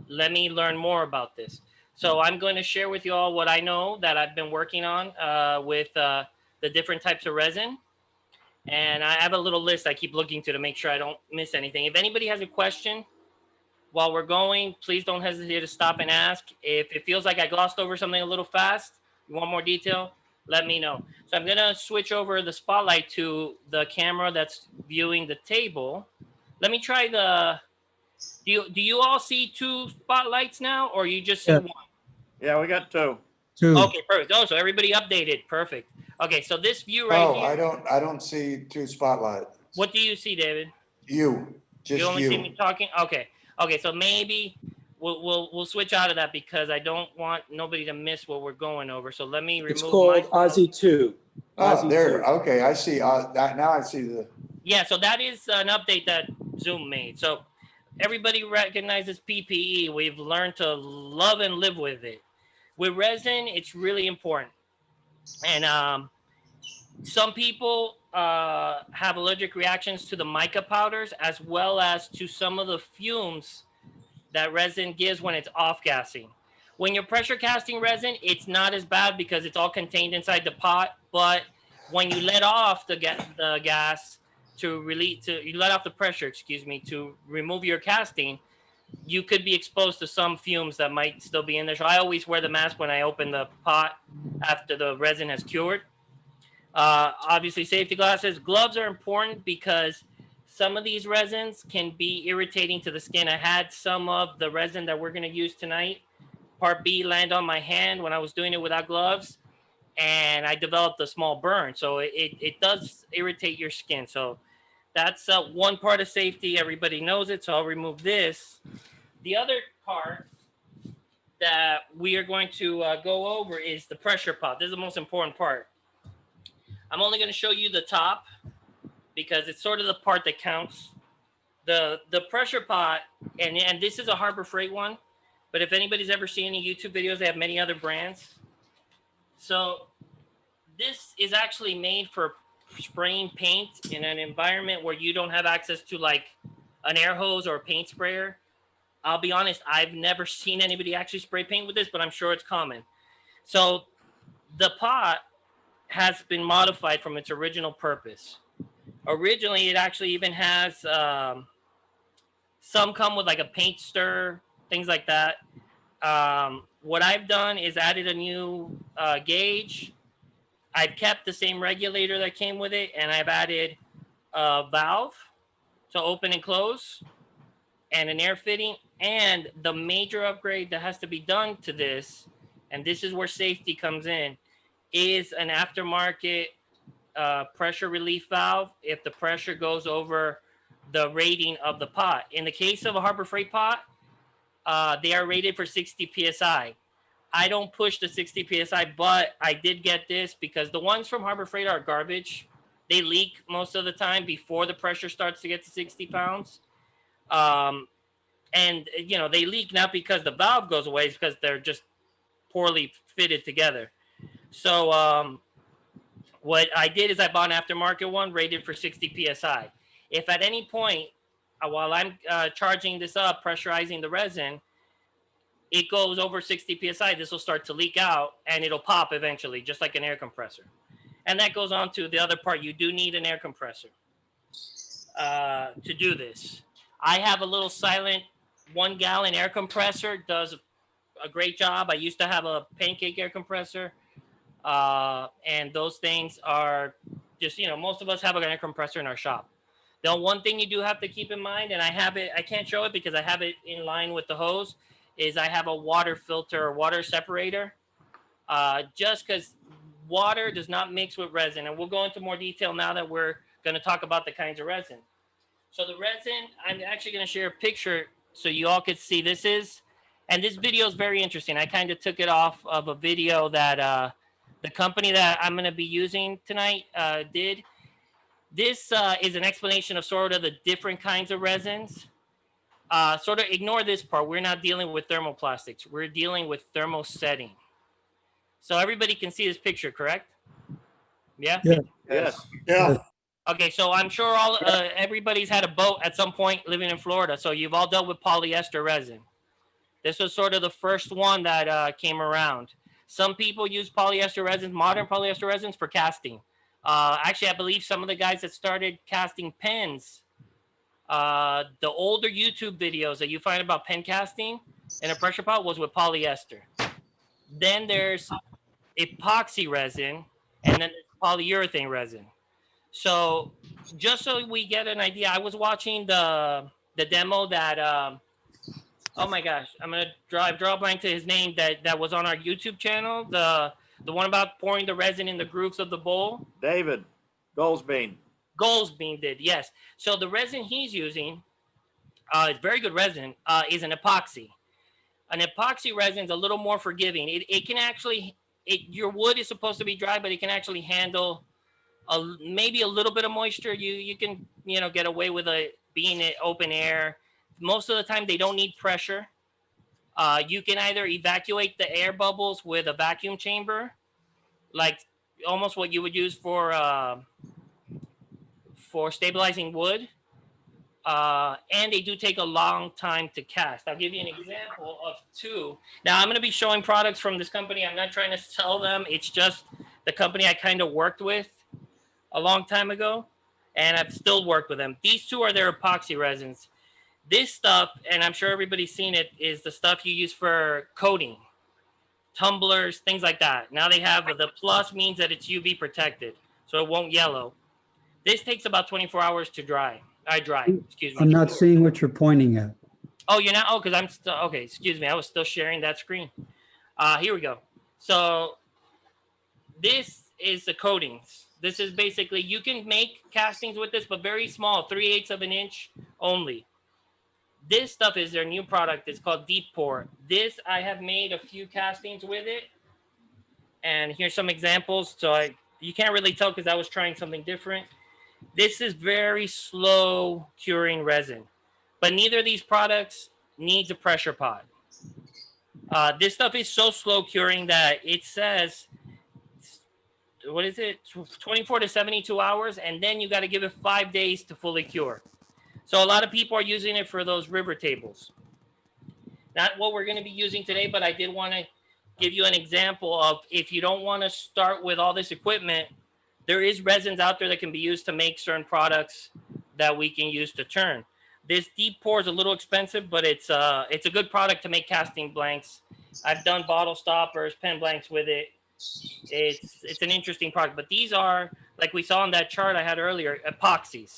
Let me learn more about this. So I'm going to share with you all what I know that I've been working on with the different types of resin. And I have a little list I keep looking to make sure I don't miss anything. If anybody has a question while we're going, please don't hesitate to stop and ask. If it feels like I glossed over something a little fast, you want more detail, let me know. So I'm going to switch over the spotlight to the camera that's viewing the table. Let me try the... Do you all see two spotlights now, or you just see one? Yeah, we got two. Okay, perfect. Oh, so everybody updated. Perfect. Okay, so this view right Oh, here. I don't see two spotlights. What do you see, David? You, just you only you. see me talking. Okay. So maybe we'll switch out of that because I don't want nobody to miss what we're going over. So let me remove. It's called Ozzi 2. Oh, there. Okay, I see. That now I see the. Yeah, so that is an update that Zoom made. So everybody recognizes PPE. We've learned to love and live with it. With resin, it's really important. And some people have allergic reactions to the mica powders as well as to some of the fumes that resin gives when it's off gassing. When you're pressure casting resin, it's not as bad because it's all contained inside the pot. But when you let off the gas you let off the pressure, to remove your casting, you could be exposed to some fumes that might still be in there. So I always wear the mask when I open the pot after the resin has cured. Obviously, safety glasses. Gloves are important because some of these resins can be irritating to the skin. I had some of the resin that we're going to use tonight, Part B, land on my hand when I was doing it without gloves, and I developed a small burn. So it does irritate your skin. So that's one part of safety. Everybody knows it, so I'll remove this. The other part that we are going to go over is the pressure pot. This is the most important part. I'm only going to show you the top because it's sort of the part that counts. The pressure pot, and this is a Harbor Freight one, but if anybody's ever seen any YouTube videos, they have many other brands. So this is actually made for spraying paint in an environment where you don't have access to like an air hose or a paint sprayer. I'll be honest, I've never seen anybody actually spray paint with this, but I'm sure it's common. So the pot has been modified from its original purpose. Originally, it actually even has some come with like a paint stir, things like that. What I've done is added a new gauge. I've kept the same regulator that came with it, and I've added a valve to open and close and an air fitting. And the major upgrade that has to be done to this, and this is where safety comes in, is an aftermarket pressure relief valve if the pressure goes over the rating of the pot. In the case of a Harbor Freight pot, they are rated for 60 PSI. I don't push the 60 PSI, but I did get this because the ones from Harbor Freight are garbage. They leak most of the time before the pressure starts to get to 60 pounds. And, you know, they leak not because the valve goes away, it's because they're just poorly fitted together. So what I did is I bought an aftermarket one rated for 60 PSI. If at any point, while I'm charging this up, pressurizing the resin, it goes over 60 PSI, this will start to leak out and it'll pop eventually, just like an air compressor. And that goes on to the other part. You do need an air compressor to do this. I have a little silent 1 gallon air compressor, does a great job. I used to have a pancake air compressor. And those things are just, you know, most of us have an air compressor in our shop. The one thing you do have to keep in mind, and I have it, I can't show it because I have it in line with the hose, is I have a water filter or water separator. Just because water does not mix with resin. And we'll go into more detail now that we're going to talk about the kinds of resin. So the resin, I'm actually going to share a picture so you all could see and this video is very interesting. I kind of took it off of a video that the company that I'm going to be using tonight did. This is an explanation of sort of the different kinds of resins. Sort of ignore this part. We're not dealing with thermoplastics. We're dealing with thermosetting. So everybody can see this picture, correct? Yeah? Yes. Yeah. Okay, so I'm sure everybody's had a boat at some point living in Florida, so you've all dealt with polyester resin. This was sort of the first one that came around. Some people use polyester resins, modern polyester resins, for casting. Actually, I believe some of the guys that started casting pens, the older YouTube videos that you find about pen casting in a pressure pot was with polyester. Then there's epoxy resin, and then there's polyurethane resin. So just so we get an idea, I was watching the demo that oh my gosh, I'm gonna draw a blank to his name that was on our YouTube channel. The one about pouring the resin in the grooves of the bowl. David Goldsbean. Goldsbean did, yes. So the resin he's using, it's very good resin, is an epoxy. An epoxy resin is a little more forgiving. It can actually, your wood is supposed to be dry, but it can actually handle maybe a little bit of moisture. You can get away with being in open air. Most of the time they don't need pressure. You can either evacuate the air bubbles with a vacuum chamber, like almost what you would use for stabilizing wood. And they do take a long time to cast. I'll give you an example of two. Now I'm going to be showing products from this company. I'm not trying to sell them. It's just the company I kind of worked with a long time ago, and I've still worked with them. These two are their epoxy resins. This stuff, and I'm sure everybody's seen it, is the stuff you use for coating, tumblers, things like that. Now they have the plus means that it's UV protected, so it won't yellow. This takes about 24 hours to dry. Excuse me. I'm not seeing what you're pointing at. Oh, you're not? Oh, because I'm still, okay, excuse me. I was still sharing that screen. Here we go. So this is the coatings. This is basically, you can make castings with this, but very small, 3/8 of an inch only. This stuff is their new product. It's called Deep Pore. This, I have made a few castings with it. And here's some examples. So you can't really tell because I was trying something different. This is very slow curing resin, but neither of these products needs a pressure pot. This stuff is so slow curing that it says, what is it? 24 to 72 hours. And then you got to give it 5 days to fully cure. So a lot of people are using it for those river tables. Not what we're going to be using today, but I did want to give you an example of if you don't want to start with all this equipment, there is resins out there that can be used to make certain products that we can use to turn. This Deep Pore is a little expensive, but it's a good product to make casting blanks. I've done bottle stoppers, pen blanks with it. It's an interesting product, but these are, like we saw on that chart I had earlier, epoxy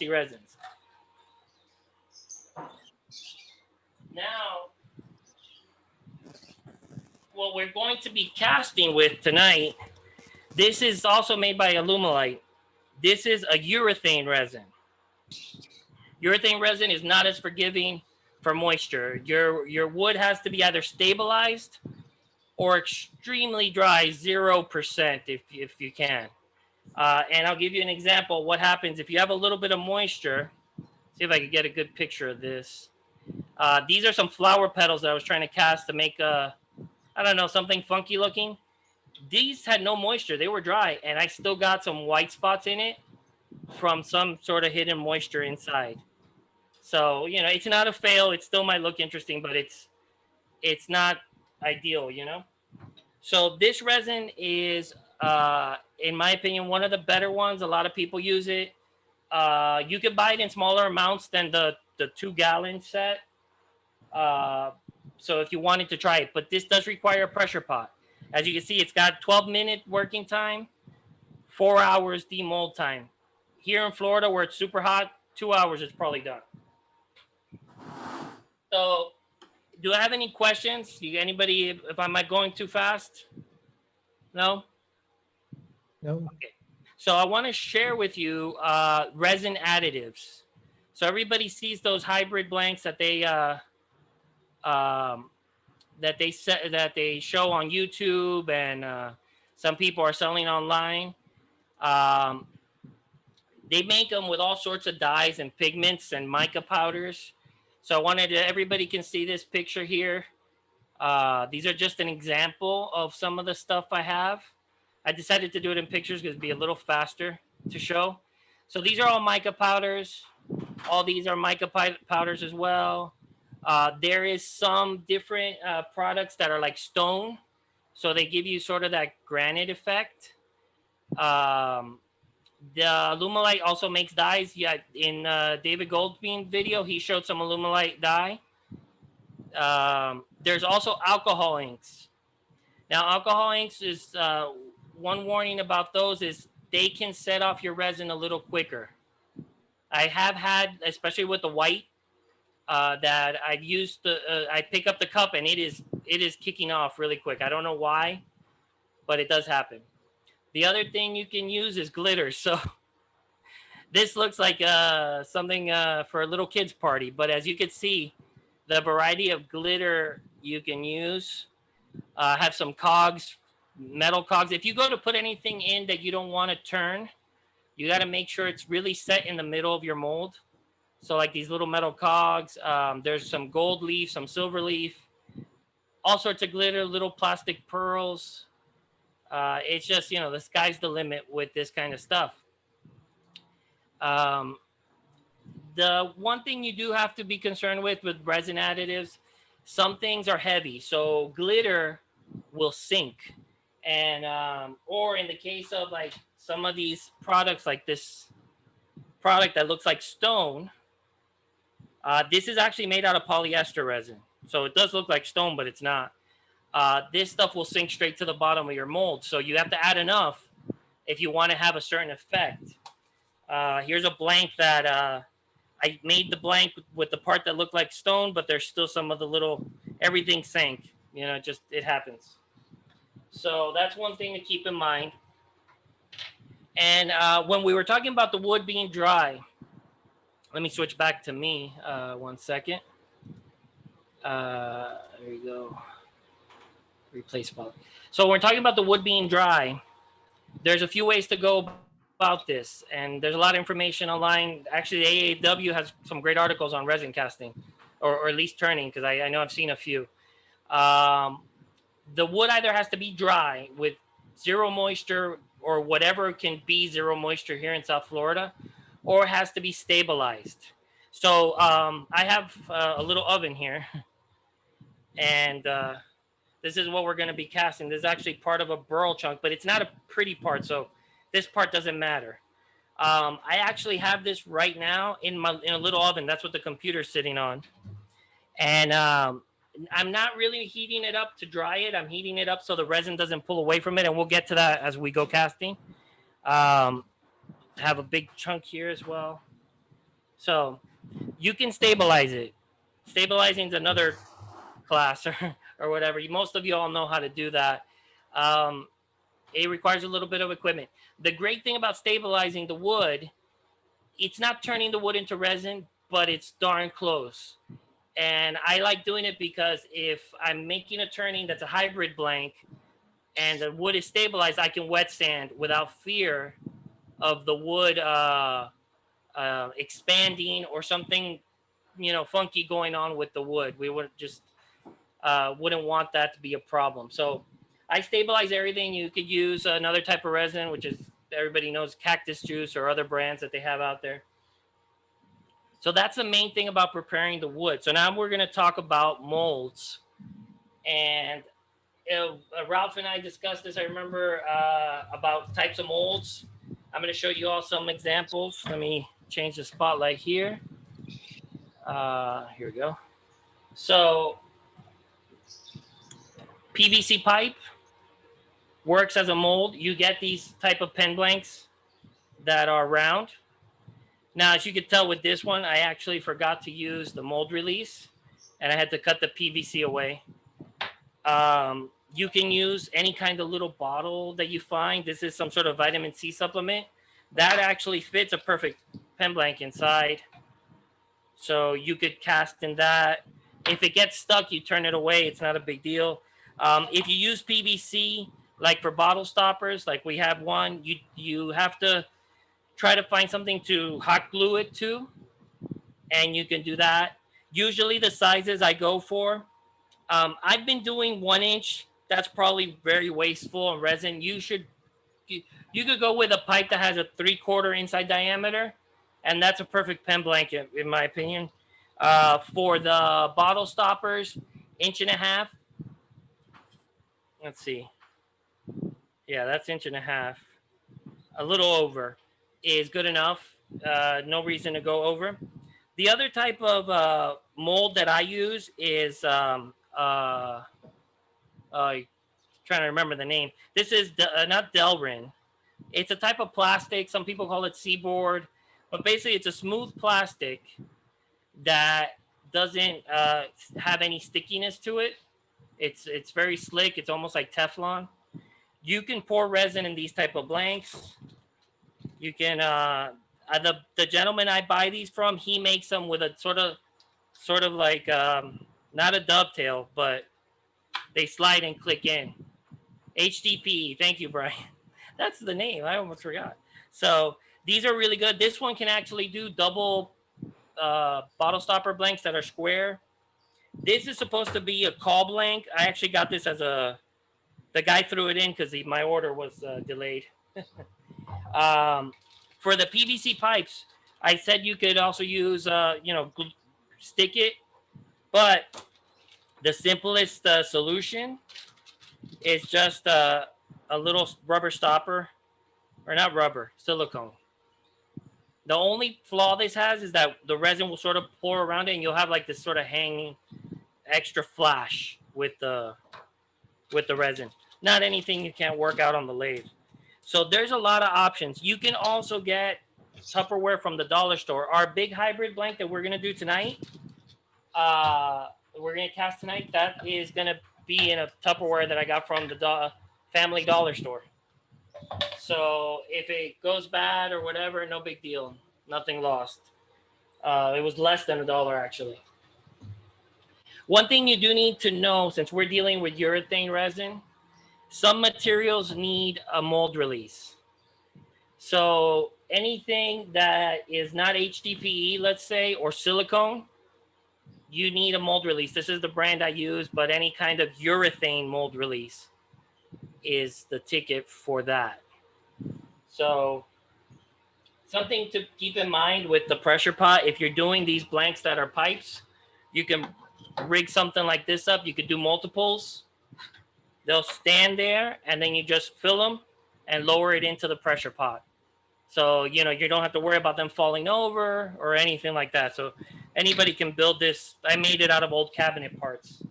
resins. Now, what we're going to be casting with tonight, this is also made by Alumilite. This is a urethane resin. Urethane resin is not as forgiving for moisture. Your wood has to be either stabilized or extremely dry, 0% if you can. And I'll give you an example of what happens if you have a little bit of moisture. See if I can get a good picture of this. These are some flower petals that I was trying to cast to make something funky looking. These had no moisture. They were dry, and I still got some white spots in it from some sort of hidden moisture inside. So, it's not a fail. It still might look interesting, but it's not ideal, So this resin is, in my opinion, one of the better ones. A lot of people use it. You can buy it in smaller amounts than the 2-gallon set. So if you wanted to try it, but this does require a pressure pot. As you can see, it's got 12-minute working time, 4 hours demold time. Here in Florida, where it's super hot, 2 hours is probably done. So, do I have any questions? Anybody, if I'm going too fast? No? No. Okay. So I want to share with you Resin Additives. So everybody sees those hybrid blanks that they show on YouTube, and some people are selling online. They make them with all sorts of dyes and pigments and mica powders. So I wanted to, everybody can see this picture here. These are just an example of some of the stuff I have. I decided to do it in pictures because it'd be a little faster to show. So these are all mica powders. All these are mica powders as well. There is some different products that are like stone. So they give you sort of that granite effect. The Alumilite also makes dyes. Yeah, in David Goldbean's video, he showed some Alumilite dye. There's also alcohol inks. Now, alcohol inks is one warning about those is they can set off your resin a little quicker. I have had, especially with the white, that I've used. I pick up the cup and it is kicking off really quick. I don't know why, but it does happen. The other thing you can use is glitter. So this looks like something for a little kid's party. But as you can see, the variety of glitter you can use. Have some cogs, metal cogs. If you go to put anything in that you don't want to turn, you got to make sure it's really set in the middle of your mold. So like these little metal cogs, there's some gold leaf, some silver leaf, all sorts of glitter, little plastic pearls. It's just, the sky's the limit with this kind of stuff. The one thing you do have to be concerned with resin additives, some things are heavy. So glitter will sink. And, or in the case of like some of these products, like this product that looks like stone, this is actually made out of polyester resin. So it does look like stone, but it's not. This stuff will sink straight to the bottom of your mold. So you have to add enough if you want to have a certain effect. Here's a blank that I made the blank with the part that looked like stone, but there's still some of the little, everything sank. Just it happens. So that's one thing to keep in mind. And when we were talking about the wood being dry, let me switch back to me 1 second. There you go. Replace poly. So when we're talking about the wood being dry, there's a few ways to go about this, and there's a lot of information online. Actually, the AAW has some great articles on resin casting, or at least turning, because I know I've seen a few. The wood either has to be dry with zero moisture or whatever can be zero moisture here in South Florida, or it has to be stabilized. So I have a little oven here, and this is what we're going to be casting. This is actually part of a burl chunk, but it's not a pretty part, so this part doesn't matter. I actually have this right now in a little oven. That's what the computer's sitting on. And I'm not really heating it up to dry it. I'm heating it up so the resin doesn't pull away from it, and we'll get to that as we go casting. Have a big chunk here as well. So you can stabilize it. Stabilizing is another class or whatever. Most of you all know how to do that. It requires a little bit of equipment. The great thing about stabilizing the wood, it's not turning the wood into resin, but it's darn close. And I like doing it because if I'm making a turning that's a hybrid blank and the wood is stabilized, I can wet sand without fear of the wood expanding or something, funky going on with the wood. We would just wouldn't want that to be a problem. So I stabilize everything. You could use another type of resin, which is everybody knows cactus juice or other brands that they have out there. So that's the main thing about preparing the wood. So now we're going to talk about molds. And Ralph and I discussed this, I remember, about types of molds. I'm going to show you all some examples. Let me change the spotlight here. Here we go. So PVC pipe works as a mold. You get these type of pen blanks that are round. Now, as you can tell with this one, I actually forgot to use the mold release, and I had to cut the PVC away. You can use any kind of little bottle that you find. This is some sort of vitamin C supplement that actually fits a perfect pen blank inside. So you could cast in that. If it gets stuck, you turn it away. It's not a big deal. If you use PVC, like for bottle stoppers, like we have one, you have to try to find something to hot glue it to, and you can do that. Usually the sizes I go for, I've been doing 1 inch. That's probably very wasteful on resin. You could go with a pipe that has a 3/4 inside diameter, and that's a perfect pen blanket in my opinion. For the bottle stoppers, 1.5 inches. Let's see. Yeah, that's 1.5 inches. A little over is good enough. No reason to go over. The other type of mold that I use is trying to remember the name. This is not Delrin. It's a type of plastic. Some people call it seaboard, but basically it's a smooth plastic that doesn't have any stickiness to it. It's very slick. It's almost like Teflon. You can pour resin in these type of blanks. You can the gentleman I buy these from, he makes them with a sort of like not a dovetail, but they slide and click in. HDPE. Thank you, Brian. That's the name. I almost forgot. So these are really good. This one can actually do double bottle stopper blanks that are square. This is supposed to be a call blank. I actually got this as the guy threw it in because my order was delayed. For the PVC pipes, I said you could also use, stick it, but the simplest solution is just a little rubber stopper, or not rubber, silicone. The only flaw this has is that the resin will sort of pour around it, and you'll have like this sort of hanging extra flash with the resin. Not anything you can't work out on the lathe. So there's a lot of options. You can also get Tupperware from the dollar store. Our big hybrid blank that we're gonna do tonight, we're gonna cast tonight. That is gonna be in a Tupperware that I got from the Family Dollar store. So if it goes bad or whatever, no big deal. Nothing lost. It was less than $1 actually. One thing you do need to know, since we're dealing with urethane resin, some materials need a mold release. So anything that is not HDPE, let's say, or silicone, you need a mold release. This is the brand I use, but any kind of urethane mold release is the ticket for that. So something to keep in mind with the pressure pot, if you're doing these blanks that are pipes, you can rig something like this up. You could do multiples. They'll stand there, and then you just fill them and lower it into the pressure pot. So, you don't have to worry about them falling over or anything like that. So anybody can build this. I made it out of old cabinet parts.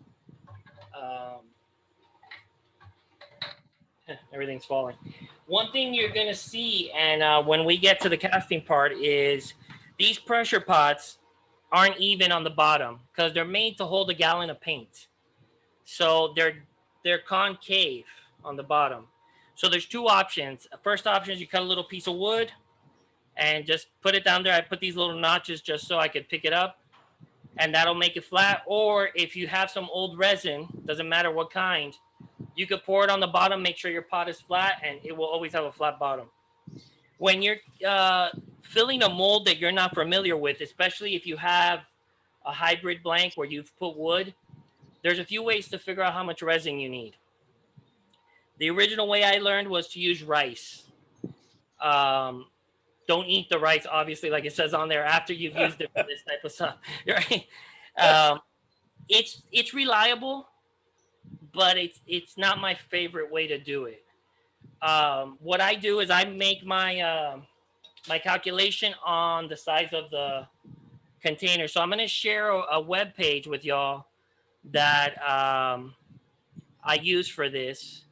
Everything's falling. One thing you're going to see, and when we get to the casting part, is these pressure pots aren't even on the bottom because they're made to hold a gallon of paint. So they're concave on the bottom. So there's two options. First option is you cut a little piece of wood and just put it down there. I put these little notches just so I could pick it up, and that'll make it flat. Or if you have some old resin, doesn't matter what kind, you could pour it on the bottom, make sure your pot is flat, and it will always have a flat bottom. When you're filling a mold that you're not familiar with, especially if you have a hybrid blank where you've put wood, there's a few ways to figure out how much resin you need. The original way I learned was to use rice. Don't eat the rice, obviously, like it says on there, after you've used it for this type of stuff. Right? It's reliable, but it's not my favorite way to do it. What I do is I make my my calculation on the size of the container. So I'm going to share a web page with y'all that I use for this.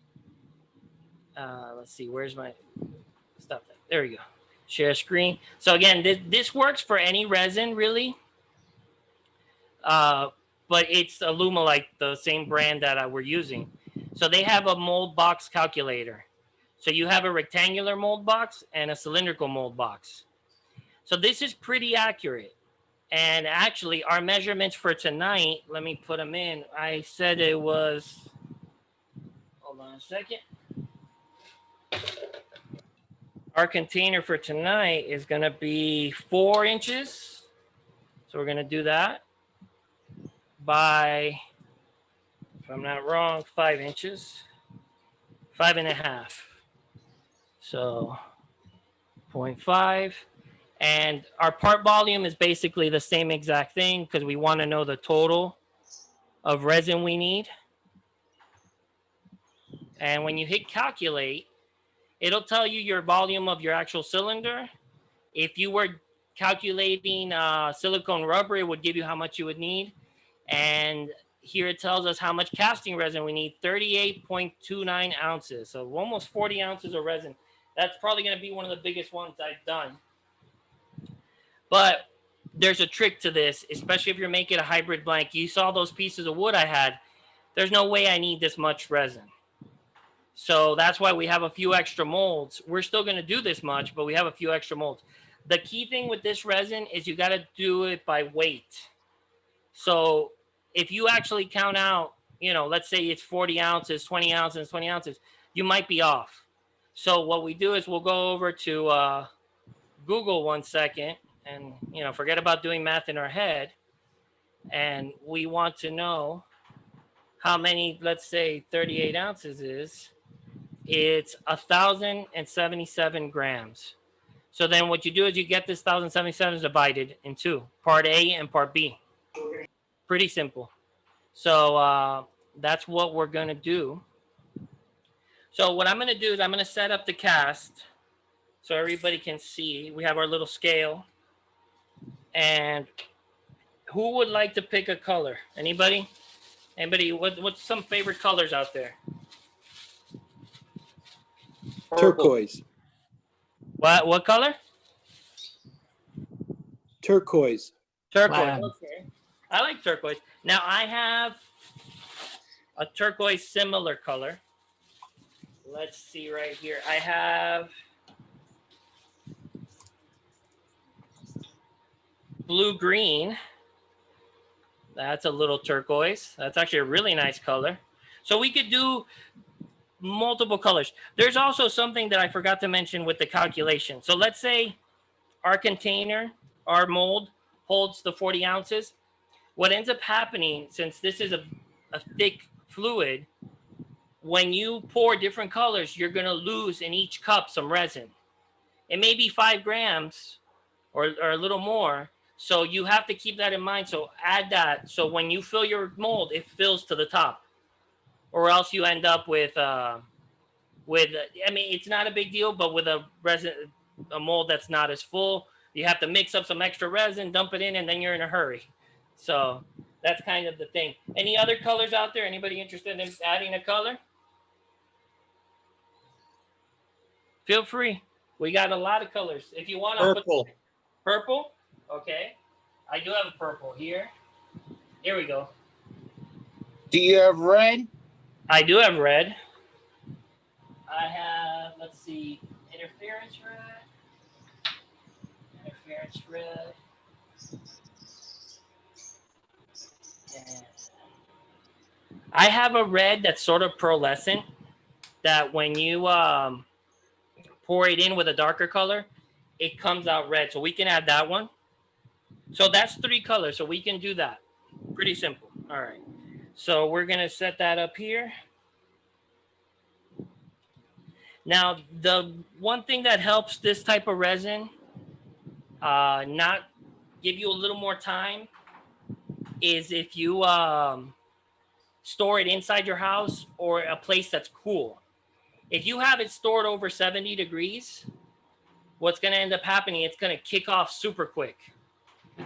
Let's see, where's my stuff? There we go. Share screen. So again, this works for any resin, really. But it's Alumilite, the same brand that we're using. So they have a mold box calculator. So you have a rectangular mold box and a cylindrical mold box. So this is pretty accurate. And actually, our measurements for tonight, let me put them in. I said it was, hold on a second. Our container for tonight is going to be 4 inches. So we're going to do that by, if I'm not wrong, 5 inches, 5.5. So 0.5. And our part volume is basically the same exact thing because we want to know the total of resin we need. And when you hit calculate, it'll tell you your volume of your actual cylinder. If you were calculating silicone rubber, it would give you how much you would need. And here it tells us how much casting resin we need, 38.29 ounces. So almost 40 ounces of resin. That's probably going to be one of the biggest ones I've done. But there's a trick to this, especially if you're making a hybrid blank. You saw those pieces of wood I had. There's no way I need this much resin. So that's why we have a few extra molds. We're still going to do this much, but we have a few extra molds. The key thing with this resin is you got to do it by weight. So if you actually count out, you know, let's say it's 40 ounces, 20 ounces, 20 ounces, you might be off. So what we do is we'll go over to Google 1 second and, you know, forget about doing math in our head. And we want to know how many, let's say 38 ounces is. It's 1,077 grams. So then what you do is you get this 1,077 divided in 2, part A and part B. Pretty simple. So that's what we're going to do. So what I'm going to do is I'm going to set up the cast so everybody can see. We have our little scale. And who would like to pick a color? Anybody? Anybody? What's some favorite colors out there? Turquoise. What color? Turquoise. Turquoise. Okay. I like turquoise. Now I have a turquoise similar color. Let's see right here. I have blue green. That's a little turquoise. That's actually a really nice color. So we could do multiple colors. There's also something that I forgot to mention with the calculation. So let's say our container, our mold holds the 40 ounces. What ends up happening, since this is a thick fluid, when you pour different colors, you're going to lose in each cup some resin. It may be 5 grams or a little more. So you have to keep that in mind. So add that. So when you fill your mold, it fills to the top. Or else you end up with I mean, it's not a big deal, but with a mold that's not as full, you have to mix up some extra resin, dump it in, and then you're in a hurry. So that's kind of the thing. Any other colors out there? Anybody interested in adding a color? Feel free. We got a lot of colors. If you want to Purple. Purple? Okay. I do have a purple here. Here we go. Do you have red? I do have red. I have, let's see, interference red. Interference red. And I have a red that's sort of pearlescent that when you pour it in with a darker color, it comes out red. So we can add that one. So that's 3 colors. So we can do that. Pretty simple. All right. So we're going to set that up here. Now, the one thing that helps this type of resin not give you a little more time is if you store it inside your house or a place that's cool. If you have it stored over 70 degrees, what's going to end up happening, it's going to kick off super quick.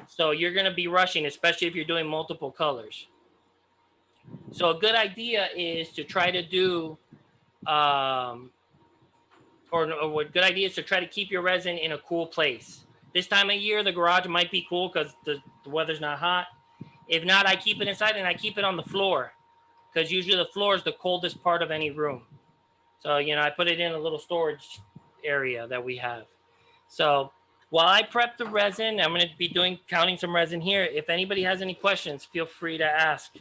So you're going to be rushing, especially if you're doing multiple colors. So a good idea is to try to do, or what good idea is to try to keep your resin in a cool place. This time of year, the garage might be cool because the weather's not hot. If not, I keep it inside and I keep it on the floor. because usually the floor is the coldest part of any room. So, you know, I put it in a little storage area that we have. So while I prep the resin, I'm going to be counting some resin here. If anybody has any questions, feel free to ask.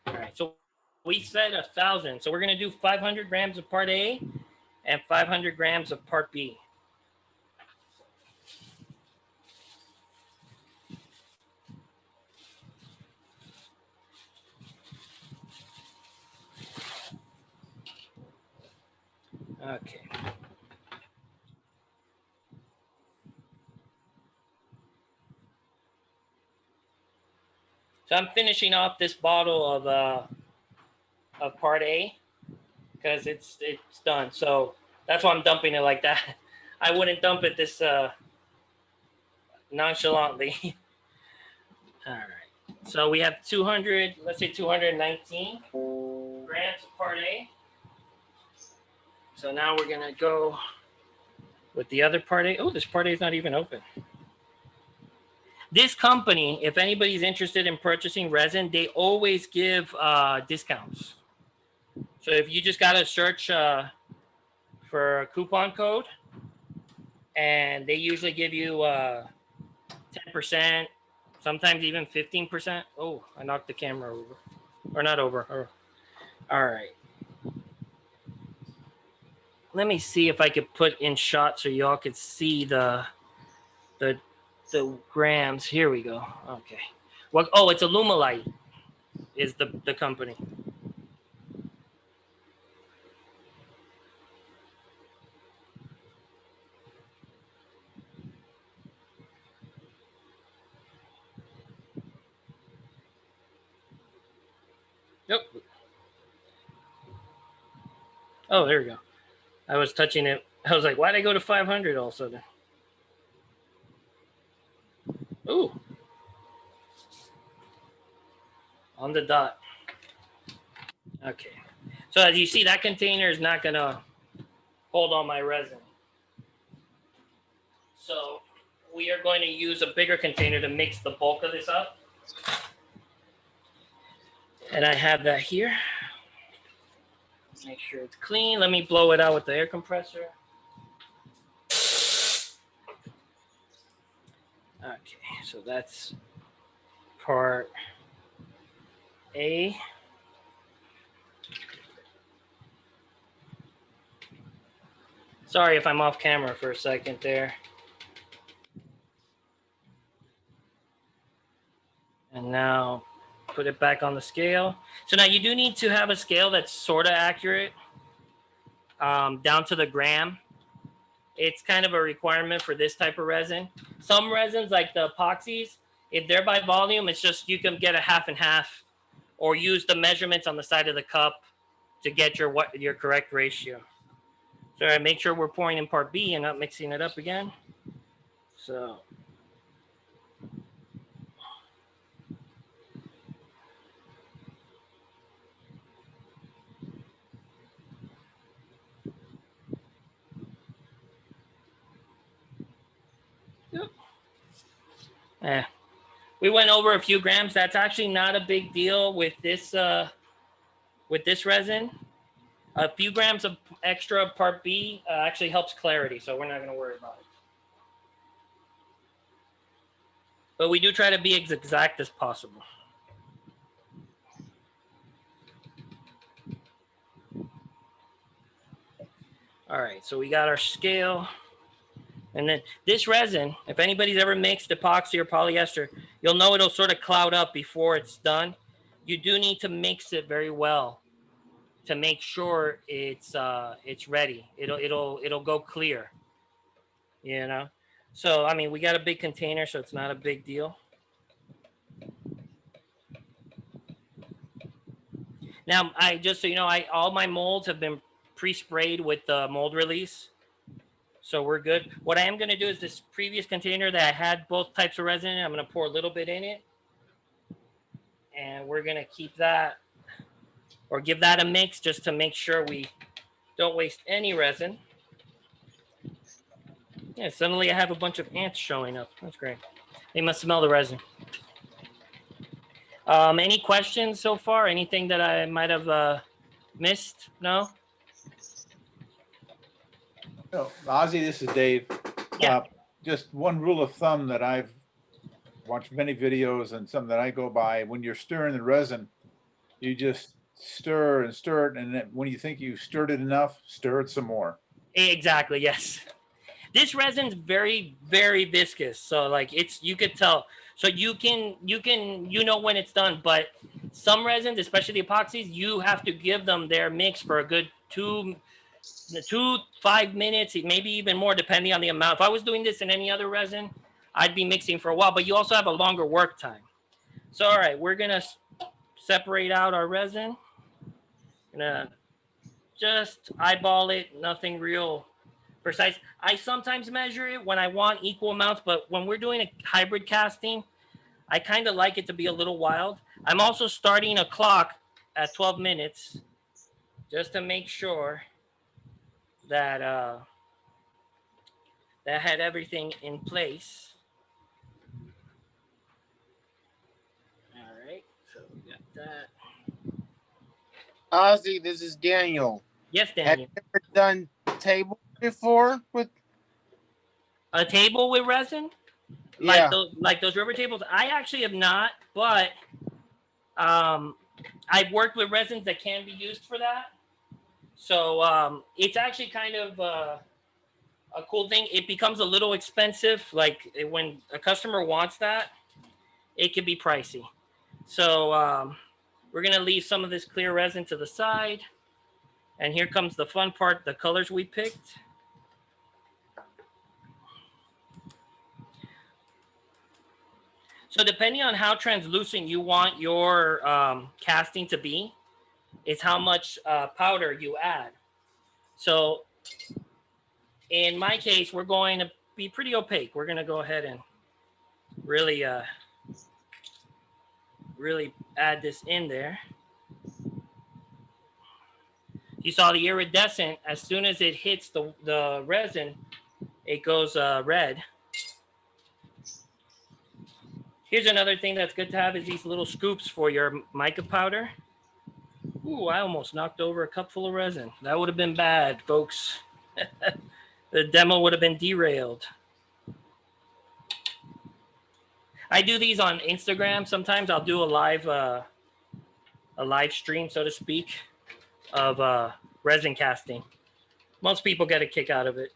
All right, so we said 1,000. So we're going to do 500 grams of part A and 500 grams of part B. Okay. So I'm finishing off this bottle of part A because it's done. So that's why I'm dumping it like that. I wouldn't dump it this nonchalantly. All right. So we have 200, let's say 219 grams of part A. So now we're gonna go with the other part A. Oh, this part A is not even open. This company, if anybody's interested in purchasing resin, they always give discounts. So if you just gotta search for a coupon code, and they usually give you 10%, sometimes even 15%. Oh, I knocked the camera over, or not over. Oh. All right. Let me see if I could put in shot so y'all could see the grams. Here we go. Okay. Well, oh, it's Alumilite is the company. Yep. Oh, there we go. I was touching it. I was like, why'd I go to 500 all of a sudden? Ooh. On the dot. Okay. So as you see, that container is not going to hold all my resin. So we are going to use a bigger container to mix the bulk of this up. And I have that here. Make sure it's clean. Let me blow it out with the air compressor. Okay, so that's part A. Sorry if I'm off camera for a second there. And now put it back on the scale. So now you do need to have a scale that's sort of accurate, down to the gram. It's kind of a requirement for this type of resin. Some resins, like the epoxies, if they're by volume, it's just you can get a half and half, or use the measurements on the side of the cup to get your correct ratio. So I make sure we're pouring in part B and not mixing it up again. So. Yep. We went over a few grams. That's actually not a big deal with this resin. A few grams of extra part B actually helps clarity, so we're not going to worry about it. But we do try to be as exact as possible. All right, so we got our scale. And then this resin, if anybody's ever mixed epoxy or polyester, you'll know it'll sort of cloud up before it's done. You do need to mix it very well to make sure it's ready. It'll go clear, you know. So I mean, we got a big container, so it's not a big deal. Now, just so you know, all my molds have been pre-sprayed with the mold release, so we're good. What I am going to do is this previous container that I had both types of resin in, I'm going to pour a little bit in it, and we're going to keep that, or give that a mix just to make sure we don't waste any resin. Yeah, suddenly I have a bunch of ants showing up. That's great. They must smell the resin. Any questions so far? Anything that I might have missed? No? No, Ozzy, this is Dave. Yeah. Just one rule of thumb that I've watched many videos and some that I go by, when you're stirring the resin, you just stir and stir it, and then when you think you've stirred it enough, stir it some more. Exactly, yes. This resin's very, very viscous. So like you could tell. So you know when it's done, but some resins, especially the epoxies, you have to give them their mix for a good 5 minutes, maybe even more, depending on the amount. If I was doing this in any other resin, I'd be mixing for a while, but you also have a longer work time. So, all right, we're gonna separate out our resin. Gonna just eyeball it, nothing real precise. I sometimes measure it when I want equal amounts, but when we're doing a hybrid casting, I kind of like it to be a little wild. I'm also starting a clock at 12 minutes just to make sure that that had everything in place. All right, so we got that. Ozzy, this is Daniel. Yes, Have Daniel. you ever done table before with A table with resin? Yeah. Like those rubber tables? I actually have not, but I've worked with resins that can be used for that. So it's actually kind of a cool thing. It becomes a little expensive. Like when a customer wants that, it could be pricey. So we're gonna leave some of this clear resin to the side. And here comes the fun part, the colors we picked. So depending on how translucent you want your casting to be, is how much powder you add. So in my case, we're going to be pretty opaque. We're going to go ahead and really, really add this in there. You saw the iridescent, as soon as it hits the resin, it goes red. Here's another thing that's good to have is these little scoops for your mica powder. Ooh, I almost knocked over a cup full of resin. That would have been bad, folks. The demo would have been derailed. I do these on Instagram. Sometimes I'll do a live stream, so to speak, of resin casting. Most people get a kick out of it.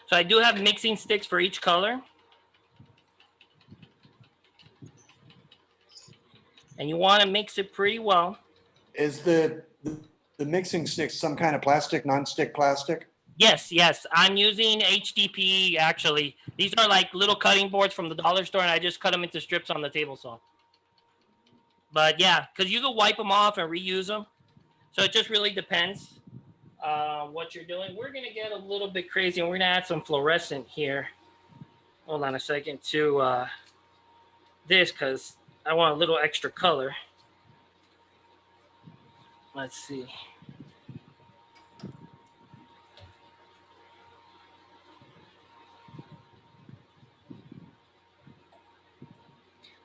So I do have mixing sticks for each color. And you want to mix it pretty well. Is the mixing stick some kind of plastic, non-stick plastic? Yes, yes. I'm using HDPE, actually. These are like little cutting boards from the dollar store, and I just cut them into strips on the table saw. But yeah, because you can wipe them off and reuse them. So it just really depends what you're doing. We're going to get a little bit crazy, and we're going to add some fluorescent here. Hold on a second to this, because I want a little extra color. Let's see.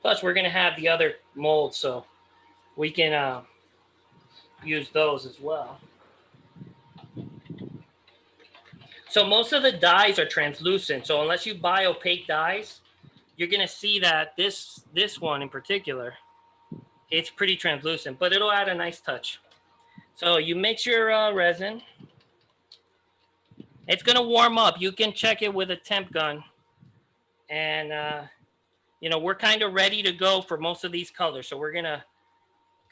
Plus, we're going to have the other molds, so we can use those as well. So most of the dyes are translucent. So unless you buy opaque dyes, you're going to see that this one in particular, it's pretty translucent, but it'll add a nice touch. So you mix your resin. It's going to warm up. You can check it with a temp gun. And, you know, we're kind of ready to go for most of these colors. So we're going to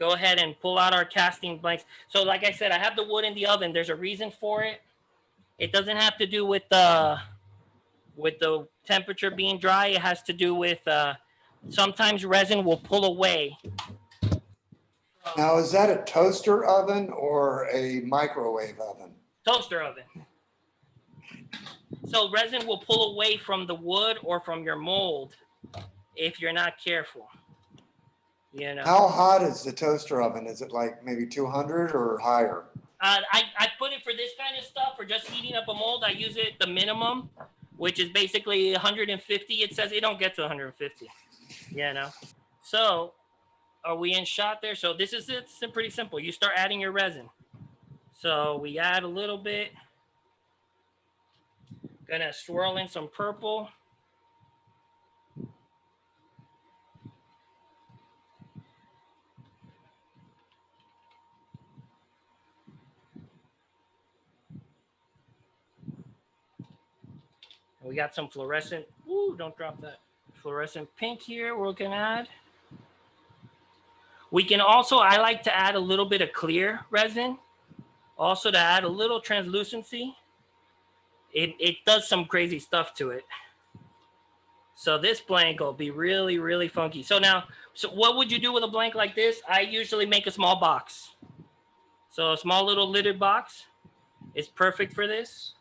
go ahead and pull out our casting blanks. So like I said, I have the wood in the oven. There's a reason for it. It doesn't have to do with the temperature being dry. It has to do with sometimes resin will pull away. Now, is that a toaster oven or a microwave oven? Toaster oven. So resin will pull away from the wood or from your mold if you're not careful. You know. How hot is the toaster oven? Is it like maybe 200 or higher? I put it for this kind of stuff, for just heating up a mold. I use it the minimum, which is basically 150. It says it don't get to 150. Yeah, no. So, are we in shot there? So this is it's pretty simple. You start adding your resin. So we add a little bit. Gonna swirl in some purple. We got some fluorescent. Ooh, don't drop that. Fluorescent pink here we're gonna add. We can also, I like to add a little bit of clear resin, also to add a little translucency. It does some crazy stuff to it. So this blank will be really, really funky. So now, so what would you do with a blank like this? I usually make a small box. So a small little lidded box is perfect for this.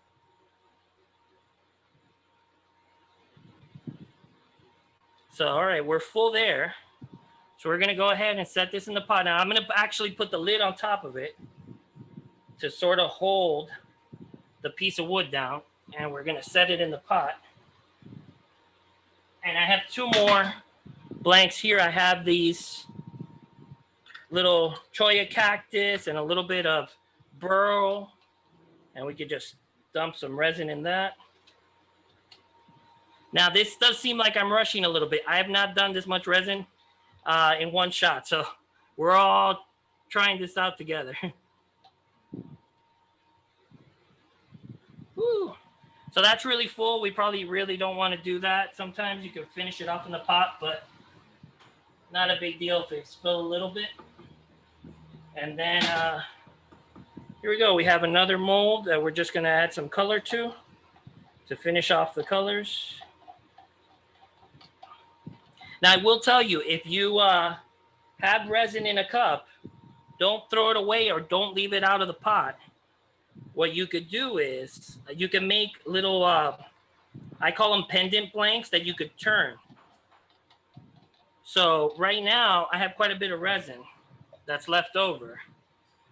So, all right, we're full there. So we're gonna go ahead and set this in the pot. Now I'm gonna actually put the lid on top of it to sort of hold the piece of wood down, and we're gonna set it in the pot. And I have two more blanks here. I have these little Choya cactus and a little bit of burl, and we could just dump some resin in that. Now this does seem like I'm rushing a little bit. I have not done this much resin in one shot, so we're all trying this out together. Woo. So that's really full. We probably really don't want to do that. Sometimes you can finish it off in the pot, but not a big deal if it spill a little bit. And then here we go. We have another mold that we're just going to add some color to finish off the colors. Now, I will tell you, if you have resin in a cup, don't throw it away or don't leave it out of the pot. What you could do is you can make little, I call them pendant blanks that you could turn. So right now I have quite a bit of resin that's left over.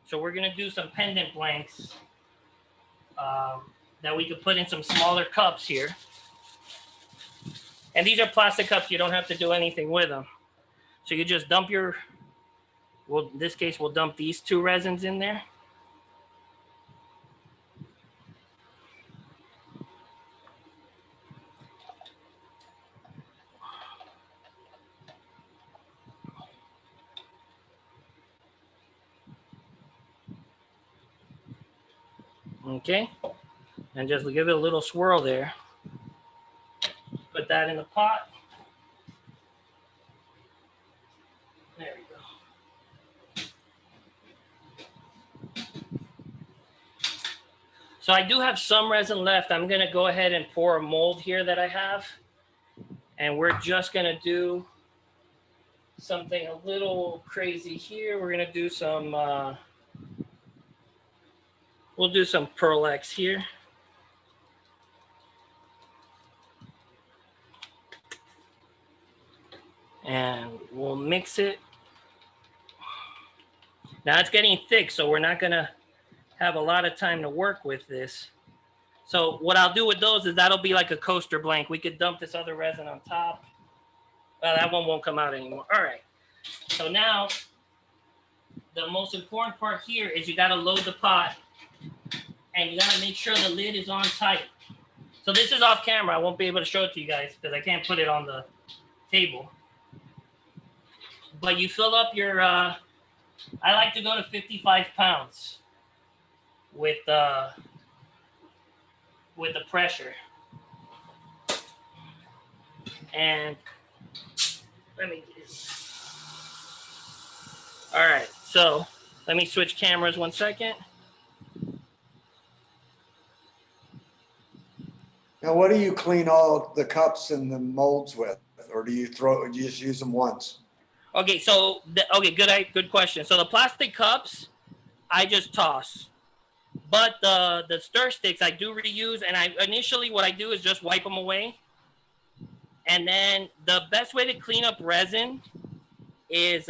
So we're gonna do some pendant blanks that we could put in some smaller cups here. And these are plastic cups. You don't have to do anything with them. So you just dump your, well, in this case, we'll dump these two resins in there. Okay, and just give it a little swirl there. Put that in the pot. There we go. So I do have some resin left. I'm gonna go ahead and pour a mold here that I have. And we're just gonna do something a little crazy here. We're gonna do some, we'll do some Pearl X here. And we'll mix it. Now it's getting thick, so we're not gonna have a lot of time to work with this. So what I'll do with those is that'll be like a coaster blank. We could dump this other resin on top. That one won't come out anymore. All right. So now the most important part here is you gotta load the pot and you gotta make sure the lid is on tight. So this is off camera. I won't be able to show it to you guys because I can't put it on the table. But you fill up your, I like to go to 55 pounds with the pressure. And let me get it. All right, so let me switch cameras 1 second. Now, what do you clean all the cups and the molds with? Or do you just use them once? Okay, so, good question. So the plastic cups, I just toss. But the stir sticks, I do reuse. And initially what I do is just wipe them away. And then the best way to clean up resin is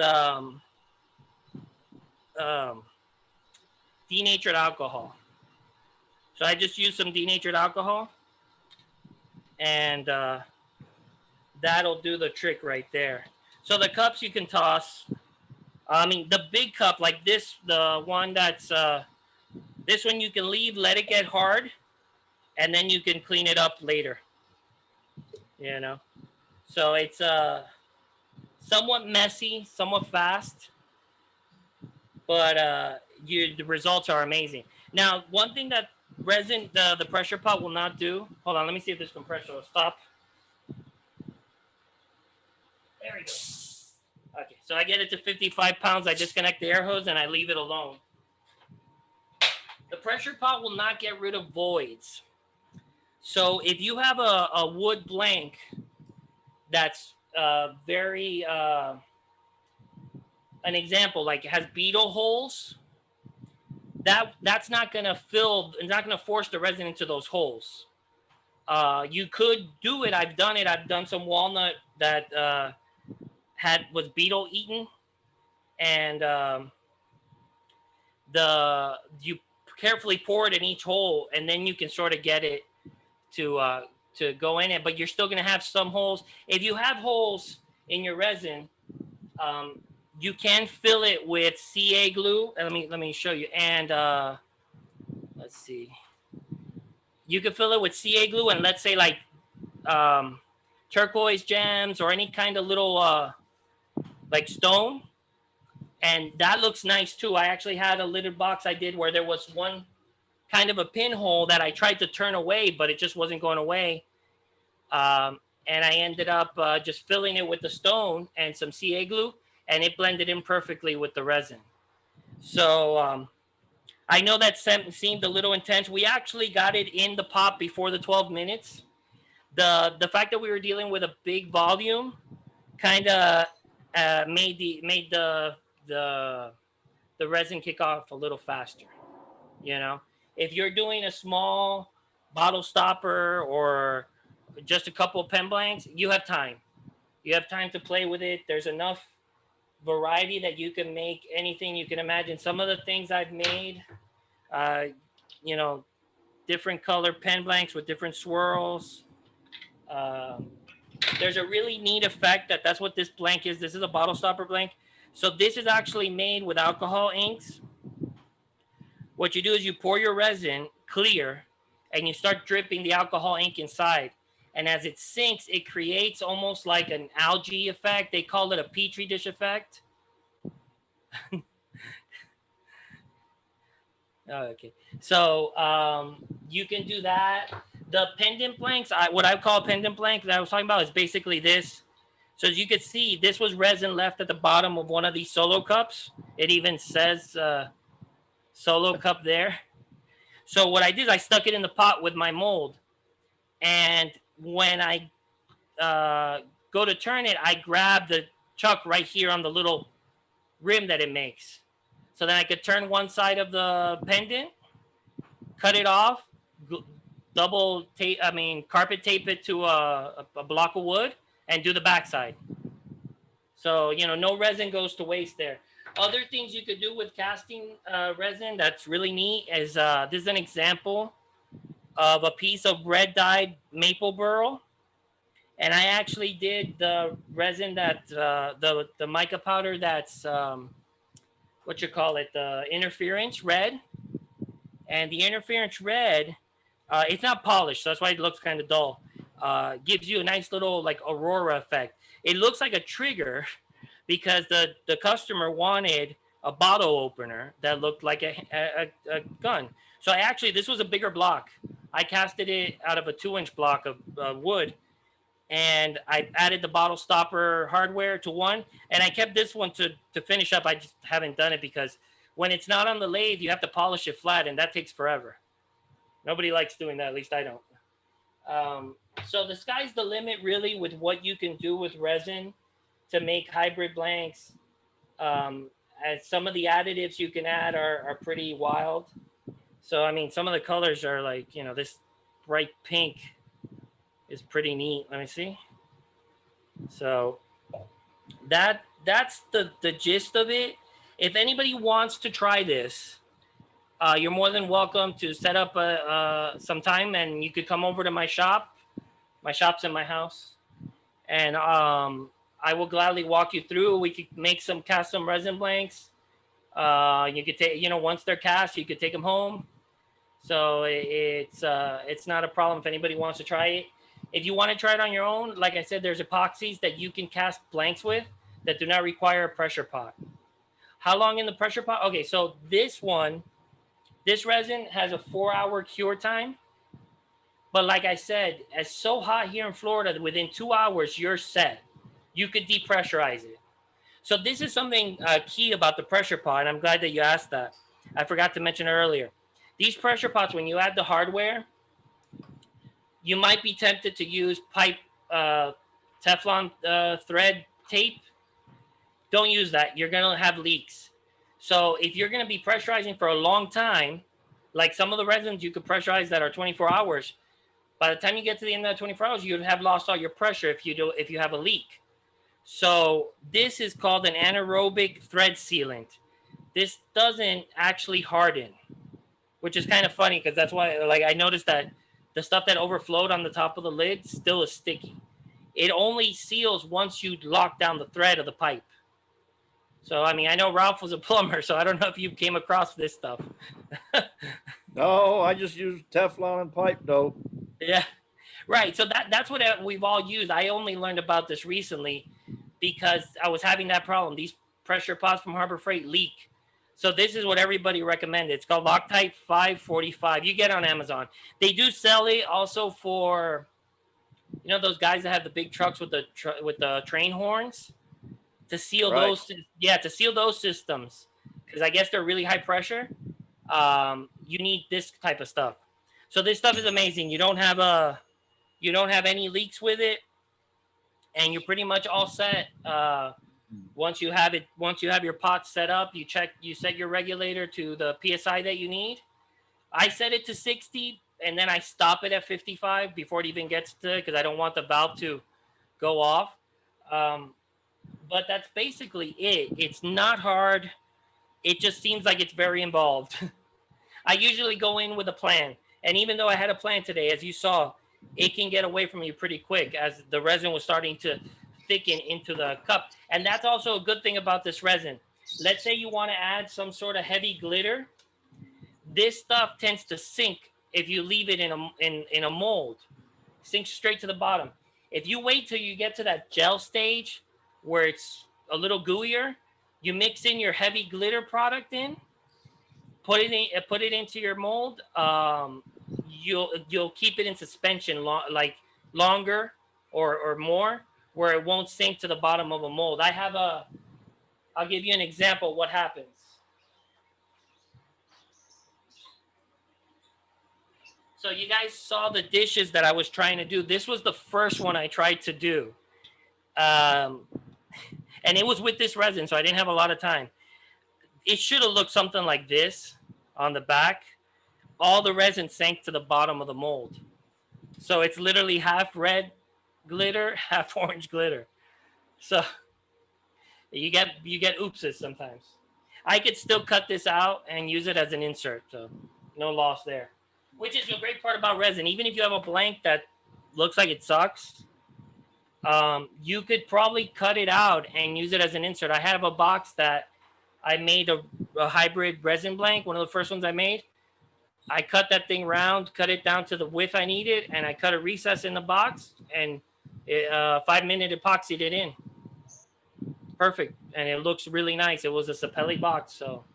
denatured alcohol. So I just use some denatured alcohol, and that'll do the trick right there. So the cups you can toss. I mean, the big cup like this, the one that's this one you can leave, let it get hard, and then you can clean it up later. You know, so it's somewhat messy, somewhat fast, but the results are amazing. Now, one thing that resin, the pressure pot will not do. Hold on, let me see if this compressor will stop. There we go. Okay, so I get it to 55 pounds. I disconnect the air hose and I leave it alone. The pressure pot will not get rid of voids. So if you have a wood blank that's very, an example, like it has beetle holes, that's not gonna fill, it's not gonna force the resin into those holes. You could do it. I've done it. I've done some walnut that was beetle eaten, and you carefully pour it in each hole, and then you can sort of get it to go in it. But you're still going to have some holes. If you have holes in your resin, you can fill it with CA glue. And let me show you. And let's see. You can fill it with CA glue, and let's say like turquoise gems or any kind of little like stone, and that looks nice too. I actually had a litter box I did where there was one kind of a pinhole that I tried to turn away, but it just wasn't going away, and I ended up just filling it with the stone and some CA glue, and it blended in perfectly with the resin. So I know that seemed a little intense. We actually got it in the pot before the 12 minutes. The fact that we were dealing with a big volume kind of made the resin kick off a little faster. You know, if you're doing a small bottle stopper or just a couple of pen blanks, you have time. You have time to play with it. There's enough variety that you can make anything you can imagine. Some of the things I've made, you know, different color pen blanks with different swirls. There's a really neat effect that's what this blank is. This is a bottle stopper blank. So this is actually made with alcohol inks. What you do is you pour your resin clear and you start dripping the alcohol ink inside. And as it sinks, it creates almost like an algae effect. They call it a petri dish effect. Okay. So you can do that. The pendant blanks, what I call pendant blank that I was talking about is basically this. So as you can see, this was resin left at the bottom of one of these solo cups. It even says solo cup there. So what I did is I stuck it in the pot with my mold. And when I go to turn it, I grab the chuck right here on the little rim that it makes. So then I could turn one side of the pendant, cut it off, carpet tape it to a block of wood, and do the backside. So, you know, no resin goes to waste there. Other things you could do with casting resin that's really neat is this is an example of a piece of red dyed maple burl. And I actually did the resin that the mica powder that's the interference red. And the interference red, it's not polished, so that's why it looks kind of dull. Gives you a nice little like aurora effect. It looks like a trigger because the customer wanted a bottle opener that looked like a gun. So this was a bigger block. I casted it out of a 2-inch block of wood, and I added the bottle stopper hardware to one, and I kept this one to finish up. I just haven't done it because when it's not on the lathe, you have to polish it flat, and that takes forever. Nobody likes doing that, at least I don't. So the sky's the limit, really, with what you can do with resin to make hybrid blanks. As some of the additives you can add are pretty wild. So, I mean, some of the colors are like, you know, this bright pink is pretty neat. Let me see. So that's the gist of it. If anybody wants to try this, you're more than welcome to set up some time, and you could come over to my shop. My shop's in my house, and I will gladly walk you through. We could make some custom resin blanks. You could take, once they're cast, you could take them home. So it's not a problem if anybody wants to try it. If you want to try it on your own, like I said, there's epoxies that you can cast blanks with that do not require a pressure pot. How long in the pressure pot? Okay, so this resin has a 4-hour cure time. But like I said, it's so hot here in Florida that within 2 hours, you're set. You could depressurize it. So this is something key about the pressure pot, and I'm glad that you asked that. I forgot to mention earlier. These pressure pots, when you add the hardware, you might be tempted to use pipe Teflon thread tape. Don't use that. You're going to have leaks. So if you're going to be pressurizing for a long time, like some of the resins you could pressurize that are 24 hours, by the time you get to the end of that 24 hours, you'd have lost all your pressure if you have a leak. So this is called an anaerobic thread sealant. This doesn't actually harden, which is kind of funny because that's why, like, I noticed that the stuff that overflowed on the top of the lid still is sticky. It only seals once you lock down the thread of the pipe. So, I mean, I know Ralph was a plumber, so I don't know if you came across this stuff. No, I just use Teflon and pipe dope. Yeah, right. So that's what we've all used. I only learned about this recently because I was having that problem. These pressure pots from Harbor Freight leak. So this is what everybody recommended. It's called Loctite 545. You get it on Amazon. They do sell it also for, those guys that have the big trucks with the train horns to seal those. Yeah, to seal those systems, because I guess they're really high pressure. You need this type of stuff. So this stuff is amazing. You don't have any leaks with it, and you're pretty much all set. Once you have your pot set up, you set your regulator to the PSI that you need. I set it to 60, and then I stop it at 55 before it even gets to, because I don't want the valve to go off. But that's basically it. It's not hard. It just seems like it's very involved. I usually go in with a plan. And even though I had a plan today, as you saw, it can get away from you pretty quick as the resin was starting to thicken into the cup. And that's also a good thing about this resin. Let's say you want to add some sort of heavy glitter. This stuff tends to sink if you leave it in a mold. Sinks straight to the bottom. If you wait till you get to that gel stage where it's a little gooier, you mix in your heavy glitter product in, put it into your mold. You'll keep it in suspension longer or more, where it won't sink to the bottom of a mold. I'll give you an example of what happens. So you guys saw the dishes that I was trying to do. This was the first one I tried to do. And it was with this resin, so I didn't have a lot of time. It should have looked something like this on the back. All the resin sank to the bottom of the mold. So it's literally half red glitter, half orange glitter. So you get oopses sometimes. I could still cut this out and use it as an insert, so no loss there. Which is a great part about resin. Even if you have a blank that looks like it sucks, you could probably cut it out and use it as an insert. I have a box that I made a hybrid resin blank, one of the first ones I made. I cut that thing round, cut it down to the width I needed, and I cut a recess in the box, and 5-minute epoxied it in. Perfect, and it looks really nice. It was a Sapelli box, so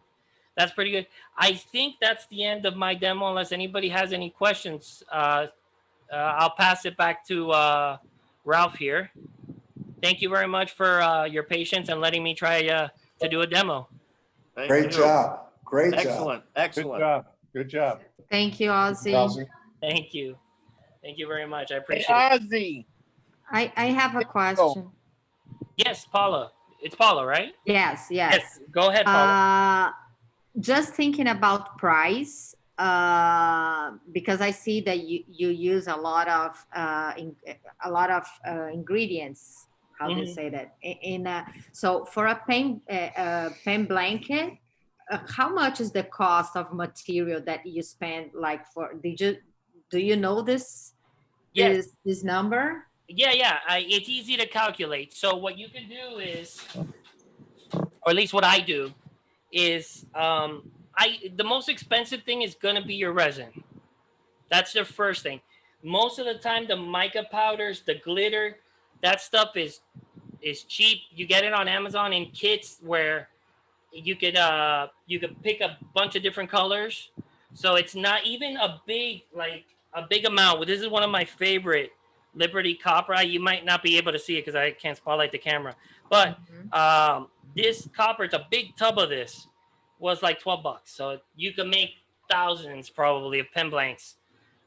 that's pretty good. I think that's the end of my demo, unless anybody has any questions. I'll pass it back to Ralph here. Thank you very much for your patience and letting me try to do a demo. Great job. Great job. Excellent. Excellent. Good job. Good job. Thank you, Ozzy. Thank you. Thank you very much. I appreciate it. Ozzy. I have a question. Yes, Paula. It's Paula, right? Yes. Go ahead, Paula. Just thinking about price, because I see that you use a lot of ingredients. How do you say that? So for a pen blanket, how much is the cost of material that you spend? Like do you know this? Yes. This number? Yeah. It's easy to calculate. So what you can do is, or at least what I do, is the most expensive thing is gonna be your resin. That's the first thing. Most of the time, the mica powders, the glitter, that stuff is cheap. You get it on Amazon in kits where you could pick a bunch of different colors. So it's not even a big amount. This is one of my favorite Liberty Copper. You might not be able to see it because I can't spotlight the camera. But this copper, it's a big tub of this, was like $12. So you can make thousands probably of pen blanks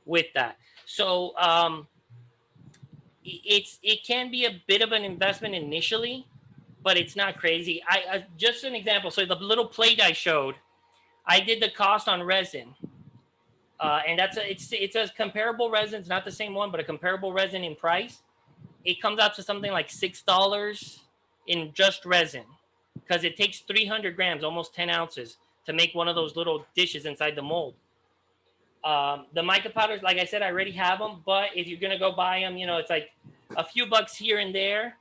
with that. So it can be a bit of an investment initially, but it's not crazy. I just an example. So the little plate I showed, I did the cost on resin, and it's a comparable resin. It's not the same one, but a comparable resin in price. It comes out to something like $6 in just resin, because it takes 300 grams, almost 10 ounces, to make one of those little dishes inside the mold. The mica powders, like I said, I already have them, but if you're gonna go buy them, it's like a few bucks here and there.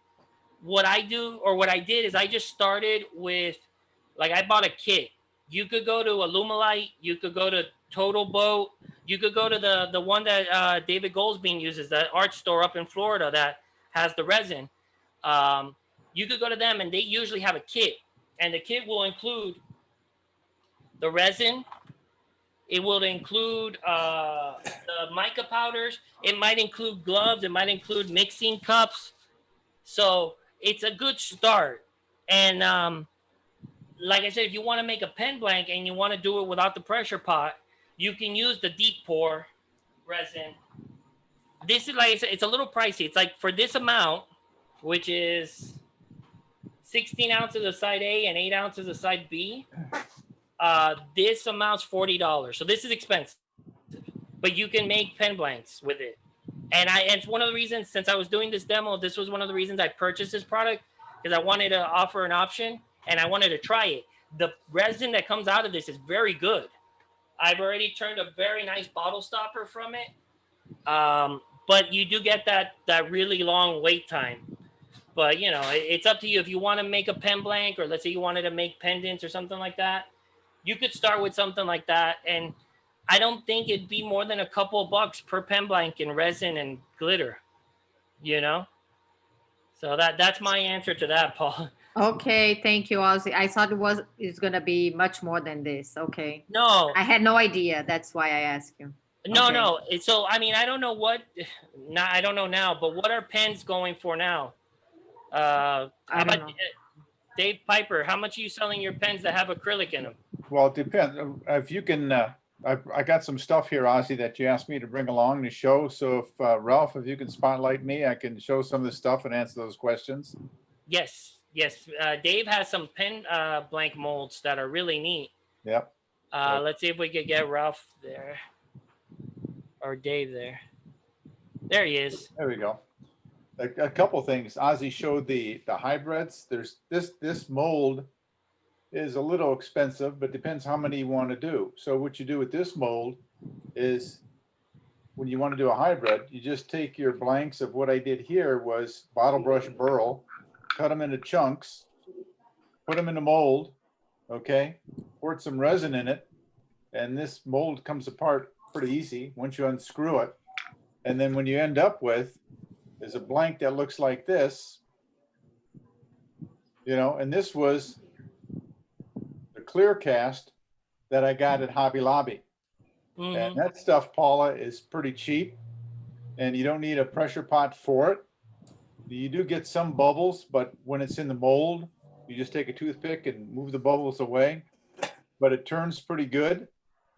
What I do, or what I did, is I just started with, like, I bought a kit. You could go to Alumilite, you could go to Total Boat, you could go to the one that David Goldsbean uses, that art store up in Florida that has the resin. You could go to them, and they usually have a kit, and the kit will include the resin. It will include the mica powders. It might include gloves. It might include mixing cups. So it's a good start. And like I said, if you want to make a pen blank and you want to do it without the pressure pot, you can use the deep pore resin. This is, like I said, it's a little pricey. It's like, for this amount, which is 16 ounces of side A and 8 ounces of side B, this amounts $40. So this is expensive, but you can make pen blanks with it. And it's one of the reasons, since I was doing this demo, this was one of the reasons I purchased this product, because I wanted to offer an option and I wanted to try it. The resin that comes out of this is very good. I've already turned a very nice bottle stopper from it. But you do get that really long wait time. But, it's up to you. If you want to make a pen blank, or let's say you wanted to make pendants or something like that, you could start with something like that. And I don't think it'd be more than a couple of bucks per pen blank in resin and glitter, So that's my answer to that, Paul. Okay, thank you, Ozzy. I thought it's gonna be much more than this. Okay. No. I had no idea. That's why I asked you. No, Okay. no. So, I mean, I don't know I don't know now, but what are pens going for now? How about Dave Piper? How much are you selling your pens that have acrylic in them? Well, it depends. If you can, I got some stuff here, Ozzy, that you asked me to bring along to show. So if Ralph, if you can spotlight me, I can show some of the stuff and answer those questions. Yes. Dave has some pen blank molds that are really neat. Yep. Let's see if we could get Ralph there, or Dave there. There he is. There we go. A couple things. Ozzy showed the hybrids. There's this mold is a little expensive, but depends how many you want to do. So what you do with this mold is, when you want to do a hybrid, you just take your blanks of what I did here was bottle brush burl, cut them into chunks, put them in the mold, okay, poured some resin in it, and this mold comes apart pretty easy once you unscrew it. And then when you end up with is a blank that looks like this, and this was the clear cast that I got at Hobby Lobby. Mm-hmm. And that stuff, Paula, is pretty cheap, and you don't need a pressure pot for it. You do get some bubbles, but when it's in the mold, you just take a toothpick and move the bubbles away. But it turns pretty good,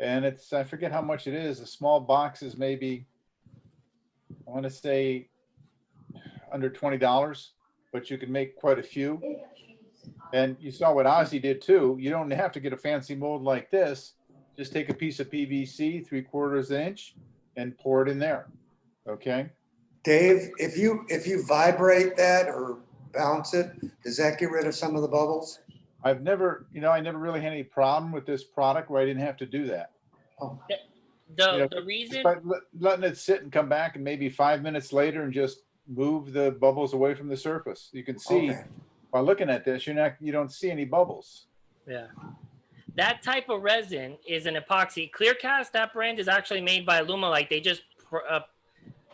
and I forget how much it is. A small box is maybe, I want to say, under $20, but you can make quite a few. And you saw what Ozzy did too. You don't have to get a fancy mold like this. Just take a piece of PVC, 3/4 inch, and pour it in there. Okay. Dave, if you vibrate that or bounce it, does that get rid of some of the bubbles? I've never, I never really had any problem with this product where I didn't have to do that. The reason, Just by letting it sit and come back, and maybe 5 minutes later, and just move the bubbles away from the surface. You can see by looking at this, you don't see any bubbles. yeah, that type of resin is an epoxy. Clearcast, that brand is actually made by Alumilite. They just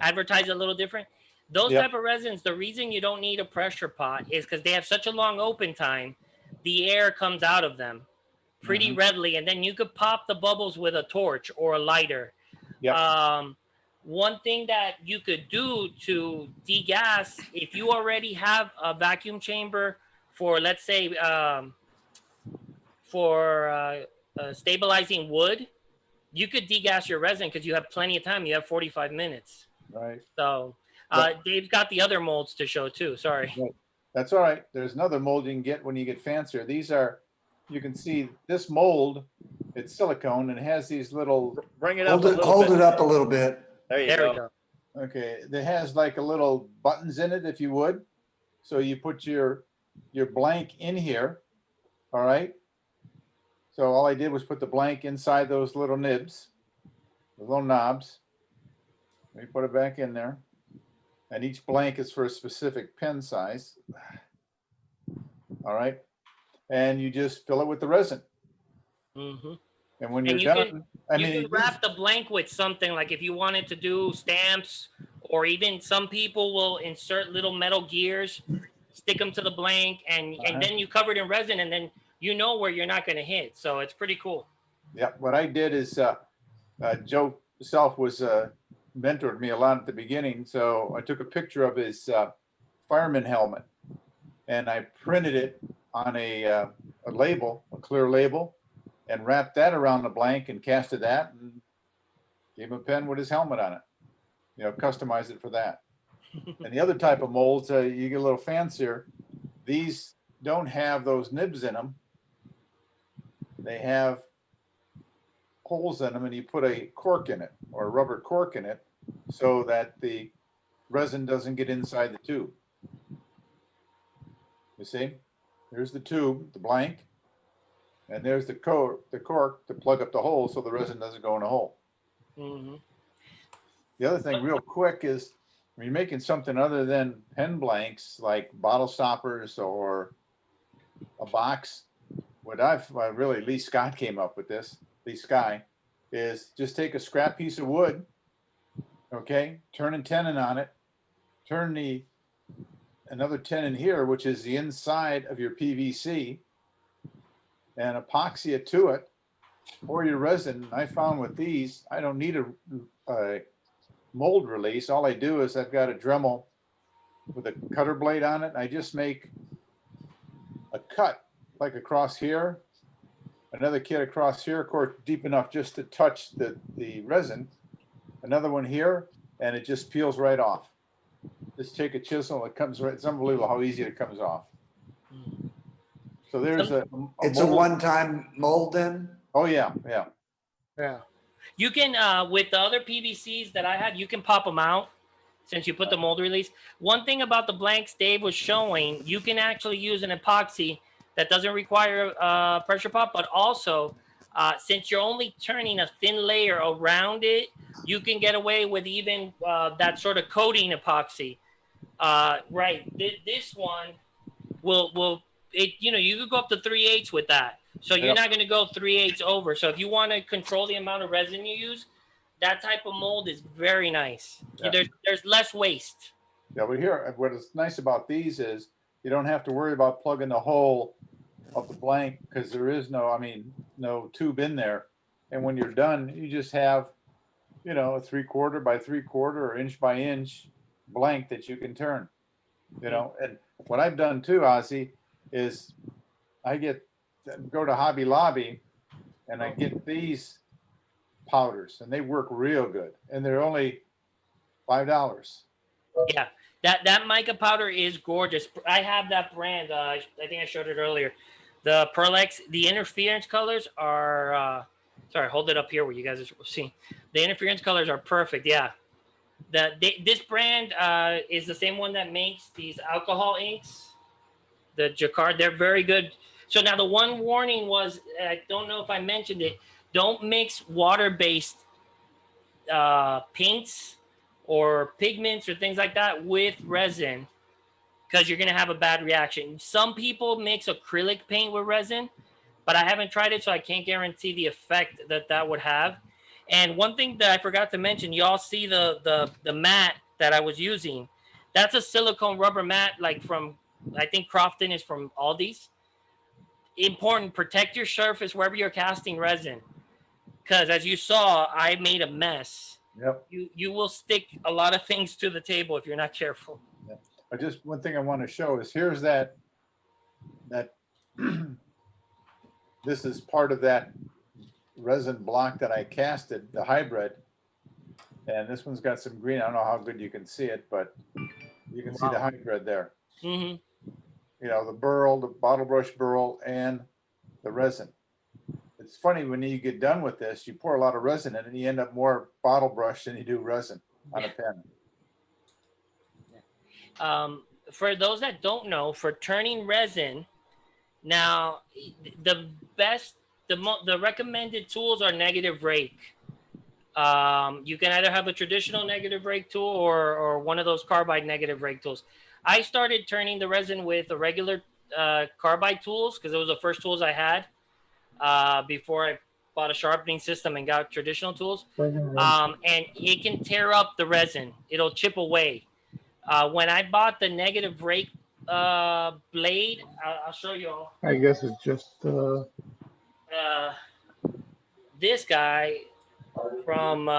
advertise it a little different. Those type of resins, the reason you don't need a pressure pot is because they have such a long open time. The air comes out of them pretty readily, and then you could pop the bubbles with a torch or a lighter. One thing that you could do to degas, if you already have a vacuum chamber for, let's say, stabilizing wood, you could degas your resin because you have plenty of time. You have 45 minutes. Right. So Dave's got the other molds to show too. Sorry. Right. That's all right. There's another mold you can get when you get fancier. These are, you can see this mold, it's silicone and it has these little. Bring it up. Hold it up a little bit. There you There we go. go. Okay, it has like a little buttons in it, if you would. So you put your blank in here, all right? So all I did was put the blank inside those little nibs, the little knobs. Let me put it back in there. And each blank is for a specific pen size. All right. And you just fill it with the resin. Mm-hmm. And when you're you done, can wrap the blank with something, like if you wanted to do stamps, or even some people will insert little metal gears, stick them to the blank, and then you cover it in resin, and then you know where you're not going to hit. So it's pretty cool. Yeah, what I did is Joe Self was mentored me a lot at the beginning. So I took a picture of his fireman helmet and I printed it on a label, a clear label, and wrapped that around the blank and casted that and gave him a pen with his helmet on it. Customized it for that. And the other type of molds, you get a little fancier. These don't have those nibs in them. They have holes in them, and you put a cork in it or a rubber cork in it so that the resin doesn't get inside the tube. You see, there's the tube, the blank, and there's the cork to plug up the hole so the resin doesn't go in a hole. Mm-hmm. The other thing real quick is when you're making something other than pen blanks, like bottle stoppers or a box, what really, Lee Scott came up with this, Lee Sky, is just take a scrap piece of wood, okay, turn a tenon on it, turn another tenon here, which is the inside of your PVC, and epoxy it to it, or your resin. I found with these, I don't need a mold release. All I do is I've got a Dremel with a cutter blade on it. I just make a cut like across here, another cut across here, of course, deep enough just to touch the resin, another one here, and it just peels right off. Just take a chisel, it comes right, it's unbelievable how easy it comes off. So there's it's a one-time mold then? Oh yeah. Yeah. You can, with the other PVCs that I had, you can pop them out since you put the mold release. One thing about the blanks Dave was showing, you can actually use an epoxy that doesn't require a pressure pot, but also since you're only turning a thin layer around it, you can get away with even that sort of coating epoxy. Right. This one will you could go up to 3/8 with that. So you're not going to go 3/8 over. So if you want to control the amount of resin you use, that type of mold is very nice. Yeah. There's less waste. Yeah, but here, what is nice about these is you don't have to worry about plugging the hole of the blank because there is no tube in there. And when you're done, you just have, a 3/4 by 3/4 or inch by inch blank that you can turn. And what I've done too, Ozzy, is I go to Hobby Lobby and I get these powders and they work real good and they're only $5. Yeah, that mica powder is gorgeous. I have that brand. I think I showed it earlier. The Perlex, the interference colors are sorry, hold it up here where you guys are seeing. The interference colors are perfect. Yeah, this brand is the same one that makes these alcohol inks, the Jacquard. They're very good. So now the one warning was, I don't know if I mentioned it, don't mix water-based paints or pigments or things like that with resin, because you're going to have a bad reaction. Some people mix acrylic paint with resin, but I haven't tried it, so I can't guarantee the effect that would have. And one thing that I forgot to mention, y'all see the mat that I was using. That's a silicone rubber mat, like from, I think Crofton is from Aldi's. Important, protect your surface wherever you're casting resin, because as you saw, I made a mess. Yep. You will stick a lot of things to the table if you're not careful. Yep. Just one thing I want to show is here's that this is part of that resin block that I casted, the hybrid. And this one's got some green. I don't know how good you can see it, but you can see the hybrid there. Mm-hmm. You know, the burl, the bottle brush burl, and the resin. It's funny when you get done with this, you pour a lot of resin in and you end up more bottle brush than you do resin on a pen. For those that don't know, for turning resin, now the best, the recommended tools are negative rake. You can either have a traditional negative rake tool or one of those carbide negative rake tools. I started turning the resin with a regular carbide tools because it was the first tools I had before I bought a sharpening system and got traditional tools. And it can tear up the resin. It'll chip away. When I bought the negative rake blade, I'll show you all. I guess it's just This guy from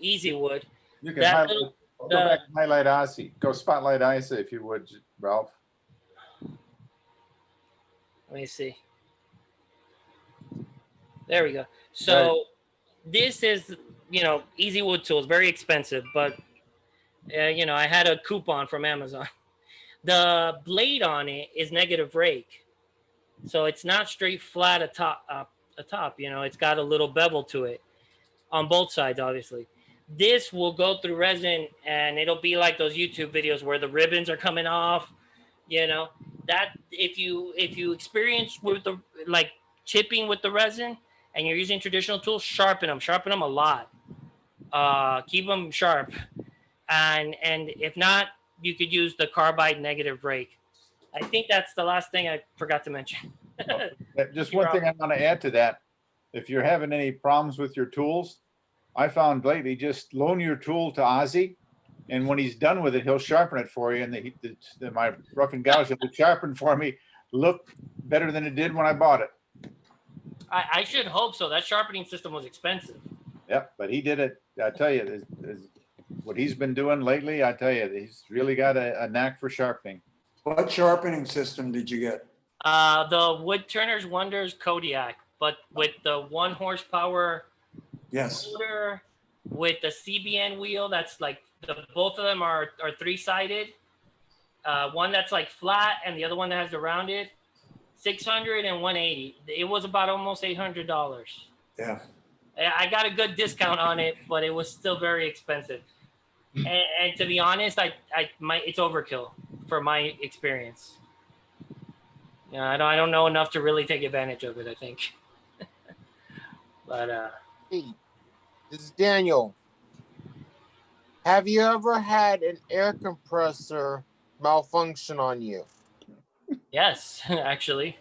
Easy Wood. You can highlight, go back and highlight Ozzi. Go spotlight Ozzi if you would, Ralph. Let me see. There we go. So this is, you know, Easy Wood tools, very expensive, but you know, I had a coupon from Amazon. The blade on it is negative rake, so it's not straight flat atop. You know, it's got a little bevel to it on both sides, obviously. This will go through resin, and it'll be like those YouTube videos where the ribbons are coming off. You know, that if you experience with the like chipping with the resin, and you're using traditional tools, sharpen them a lot. Keep them sharp. And if not, you could use the carbide negative rake. I think that's the last thing I forgot to mention. Just one thing I want to add to that. If you're having any problems with your tools, I found lately just loan your tool to Ozzy, and when he's done with it, he'll sharpen it for you. And my rough and gouge will sharpen for me, look better than it did when I bought it. I should hope so. That sharpening system was expensive. Yep, but he did it. I tell you, what he's been doing lately, I tell you, he's really got a knack for sharpening. What sharpening system did you get? The Wood Turner's Wonders Kodiak, but with the 1 horsepower motor, with the CBN wheel. That's like both of them are 3-sided. One that's like flat, and the other one that has the rounded. 600 and 180. It was about almost $800. Yeah. I got a good discount on it, but it was still very expensive. And to be honest, it's overkill for my experience. You know, I don't know enough to really take advantage of it, I think. But Hey, this is Daniel. Have you ever had an air compressor malfunction on you? Yes, actually.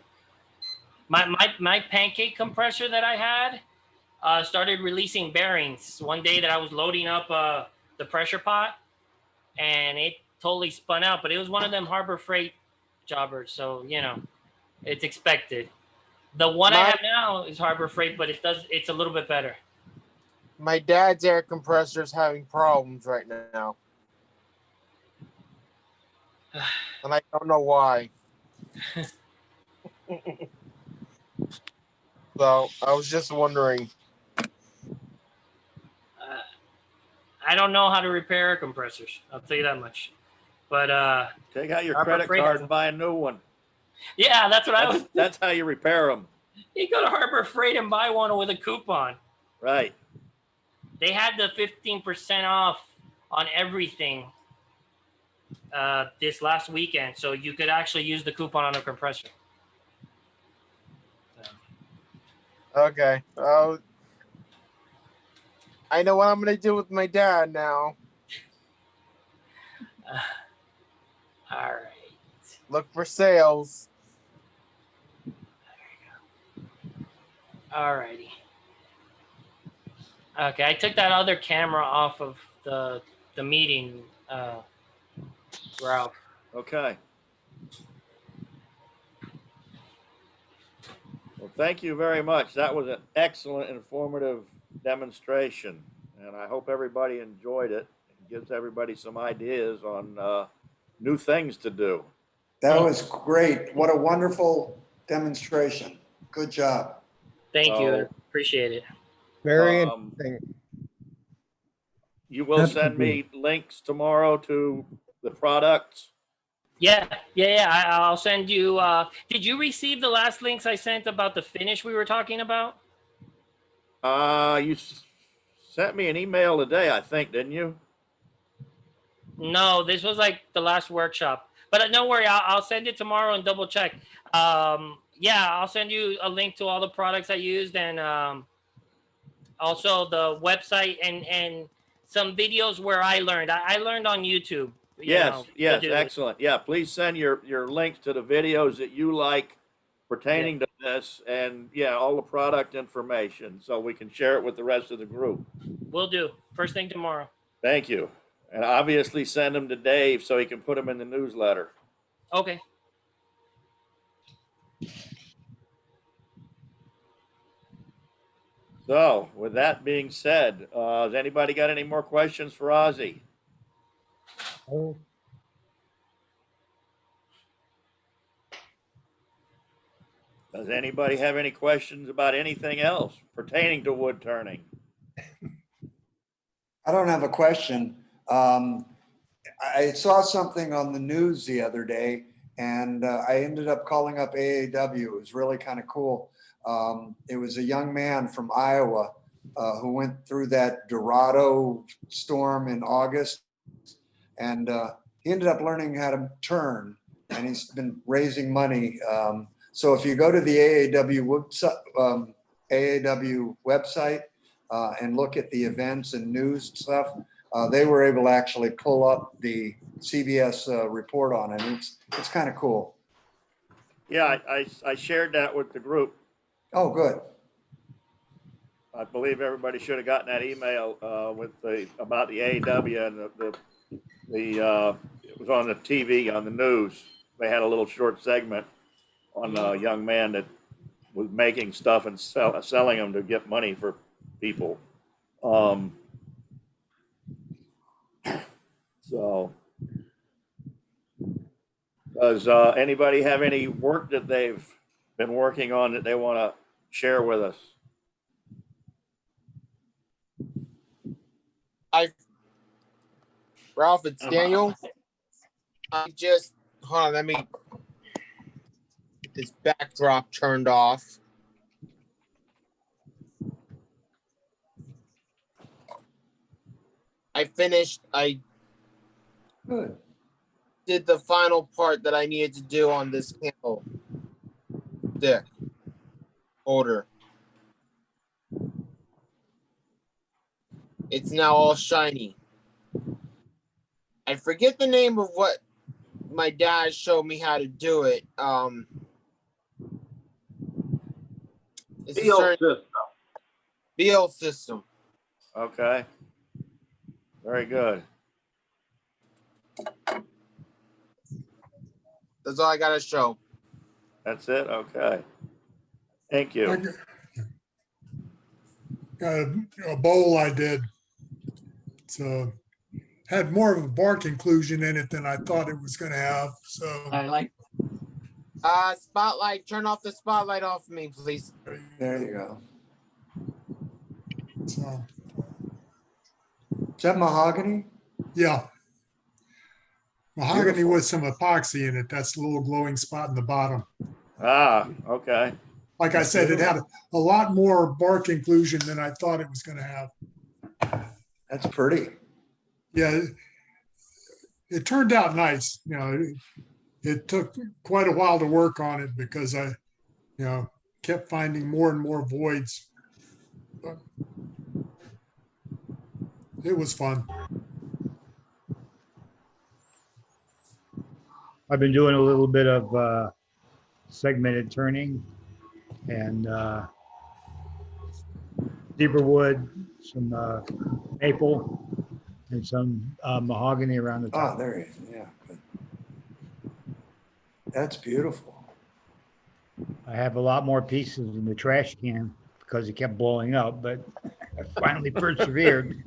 My pancake compressor that I had started releasing bearings one day that I was loading up the pressure pot, and it totally spun out. But it was one of them Harbor Freight jobbers, so you know, it's expected. The one I have now is Harbor Freight, but it's a little bit better. My dad's air compressor is having problems right now, and I don't know why. So I was just wondering. I don't know how to repair air compressors. I'll tell you that much. But take out your credit card and buy a new one. Yeah, that's what I was. That's how you repair them. You go to Harbor Freight and buy one with a coupon. Right. They had the 15% off on everything this last weekend, so you could actually use the coupon on a compressor. Okay. Oh, I know what I'm gonna do with my dad now. All right. Look for sales. All righty. Okay, I took that other camera off of the meeting, Ralph. Okay. Well, thank you very much. That was an excellent, informative demonstration, and I hope everybody enjoyed it. It gives everybody some ideas on new things to do. That was great. What a wonderful demonstration. Good job. Thank you. So, Appreciate it. Very interesting. You will send me links tomorrow to the products? Yeah. I'll send you. Did you receive the last links I sent about the finish we were talking about? You sent me an email today, I think, didn't you? No, this was like the last workshop. But don't worry, I'll send it tomorrow and double check. Yeah, I'll send you a link to all the products I used and also the website and some videos where I learned. I learned on YouTube. Yes, excellent. Yeah, please send your links to the videos that you like pertaining to this, and all the product information so we can share it with the rest of the group. Will do. First thing tomorrow. Thank you. And obviously send them to Dave so he can put them in the newsletter. Okay. So with that being said, has anybody got any more questions for Ozzy? Oh, Does anybody have any questions about anything else pertaining to wood turning? I don't have a question. I saw something on the news the other day, and I ended up calling up AAW. It was really kind of cool. It was a young man from Iowa who went through that Dorado storm in August, and he ended up learning how to turn, and he's been raising money. So if you go to the AAW website and look at the events and news stuff, they were able to actually pull up the CBS report on it. It's kind of cool. Yeah, I shared that with the group. Oh, good. I believe everybody should have gotten that email about the AAW and it was on the TV on the news. They had a little short segment on a young man that was making stuff and selling them to get money for people. So, does anybody have any work that they've been working on that they want to share with us? Ralph, it's Daniel. I just, hold on, let me get this backdrop turned off. I did the final part that I needed to do on this candle stick holder. It's now all shiny. I forget the name of what my dad showed me how to do it. It's Seal system. Seal system. Okay. Very good. That's all I got to show. That's it? Okay. Thank you. A bowl I did. So had more of a bark inclusion in it than I thought it was going to have. So I like. Spotlight. Turn off the spotlight off me, please. There you go. So. Is that mahogany? Yeah. Mahogany Beautiful. with some epoxy in it. That's the little glowing spot in the bottom. Ah, okay. Like I said, it had a lot more bark inclusion than I thought it was going to have. That's pretty. Yeah, it turned out nice. You know, it took quite a while to work on it because I, kept finding more and more voids. But it was fun. I've been doing a little bit of segmented turning and deeper wood, some maple, and some mahogany around the top. Oh, there he is. Yeah, good. That's beautiful. I have a lot more pieces in the trash can because it kept blowing up, but I finally persevered.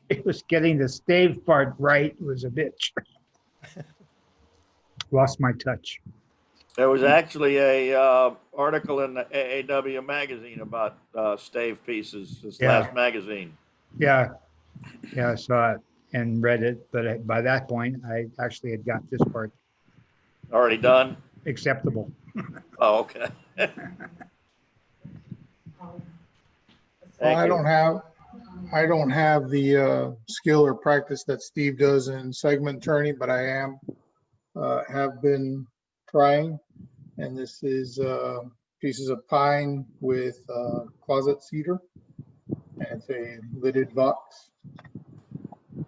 It was getting the stave part right was a bitch. Lost my touch. There was actually a article in the AAW magazine about stave pieces, this last magazine. Yeah, I saw it and read it, but by that point, I actually had got this part Already done? acceptable. Oh, okay. Well, I don't have the skill or practice that Steve does in segment turning, but I have been trying. And this is pieces of pine with closet cedar. And it's a lidded box.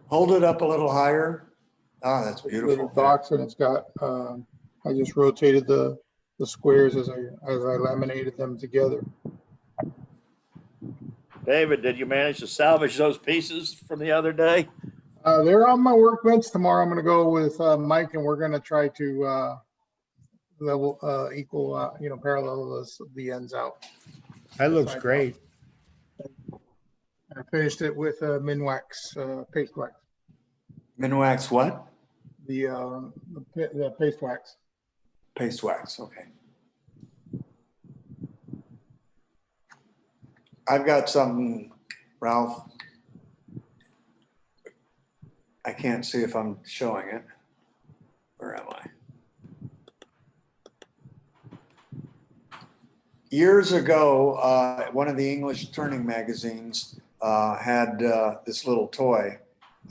Hold it up a little higher. Oh, that's beautiful. Lidded box, and it's got. I just rotated the squares as I laminated them together. David, did you manage to salvage those pieces from the other day? They're on my workbench. Tomorrow I'm going to go with Mike, and we're going to try to level equal, parallel the ends out. That looks great. I finished it with Minwax paste wax. Minwax what? The paste wax. Paste wax, okay. I've got something, Ralph. I can't see if I'm showing it. Where am I? Years ago, one of the English turning magazines had this little toy,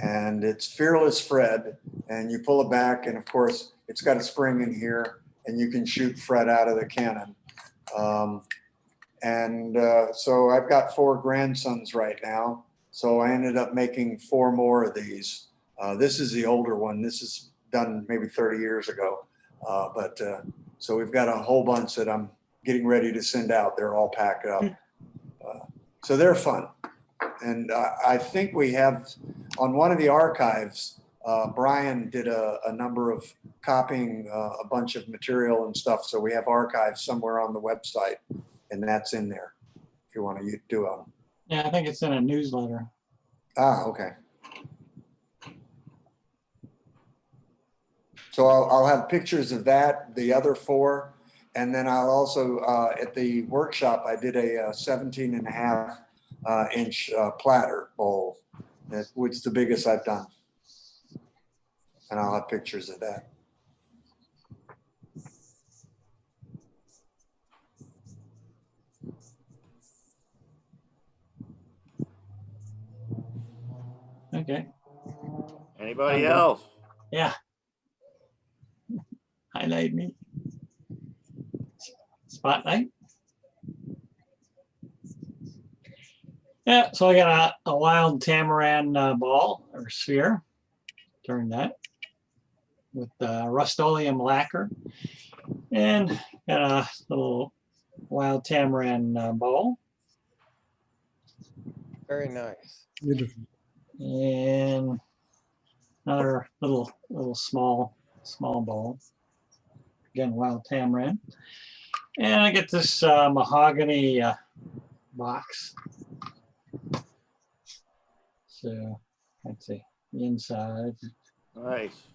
and it's Fearless Fred, and you pull it back, and of course, it's got a spring in here, and you can shoot Fred out of the cannon. So I've got 4 grandsons right now, so I ended up making 4 more of these. This is the older one. This is done maybe 30 years ago. So we've got a whole bunch that I'm getting ready to send out. They're all packed up. So they're fun. And I think we have, on one of the archives, Brian did a number of copying a bunch of material and stuff. So we have archives somewhere on the website, and that's in there if you want to do them. Yeah, I think it's in a newsletter. Ah, okay. So I'll have pictures of that, the other 4, and then I'll also, at the workshop, I did a 17.5 inch platter bowl, which is the biggest I've done. And I'll have pictures of that. Okay. Anybody else? Yeah. Highlight me. Spotlight. Yeah, so I got a wild tamarin ball or sphere. Turn that with Rust-Oleum lacquer, and got a little wild tamarin ball. Very nice. Beautiful. And another little small ball. Again, wild tamarin. And I get this mahogany box. So let's see the inside. Nice.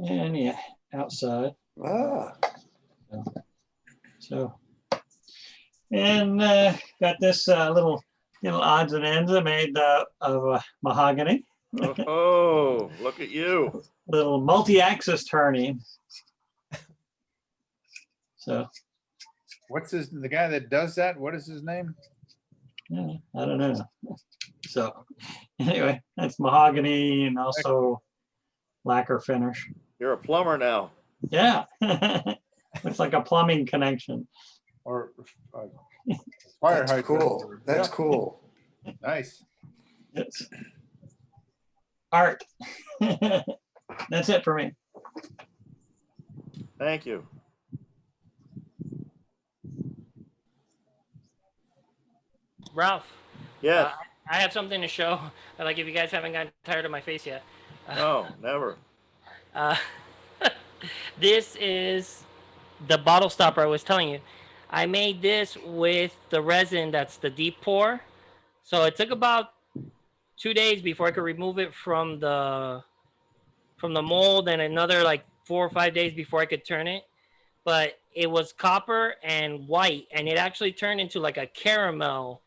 And yeah, outside. Ah. So and got this little odds and ends I made of mahogany. Oh, look at you. Little multi-axis turning. So What's the guy that does that? What is his name? yeah, I don't know. So anyway, that's mahogany and also lacquer finish. You're a plumber now. Yeah. It's like a plumbing connection. or fire That's hydrant. cool. That's Yeah, cool. nice. It's art. That's it for me. Thank you. Ralph, Yes. I have something to show. Like if you guys haven't gotten tired of my face yet. No, never. This is the bottle stopper I was telling you. I made this with the resin that's the deep pour. So it took about 2 days before I could remove it from the mold, and another like 4 or 5 days before I could turn it. But it was copper and white, and it actually turned into like a caramel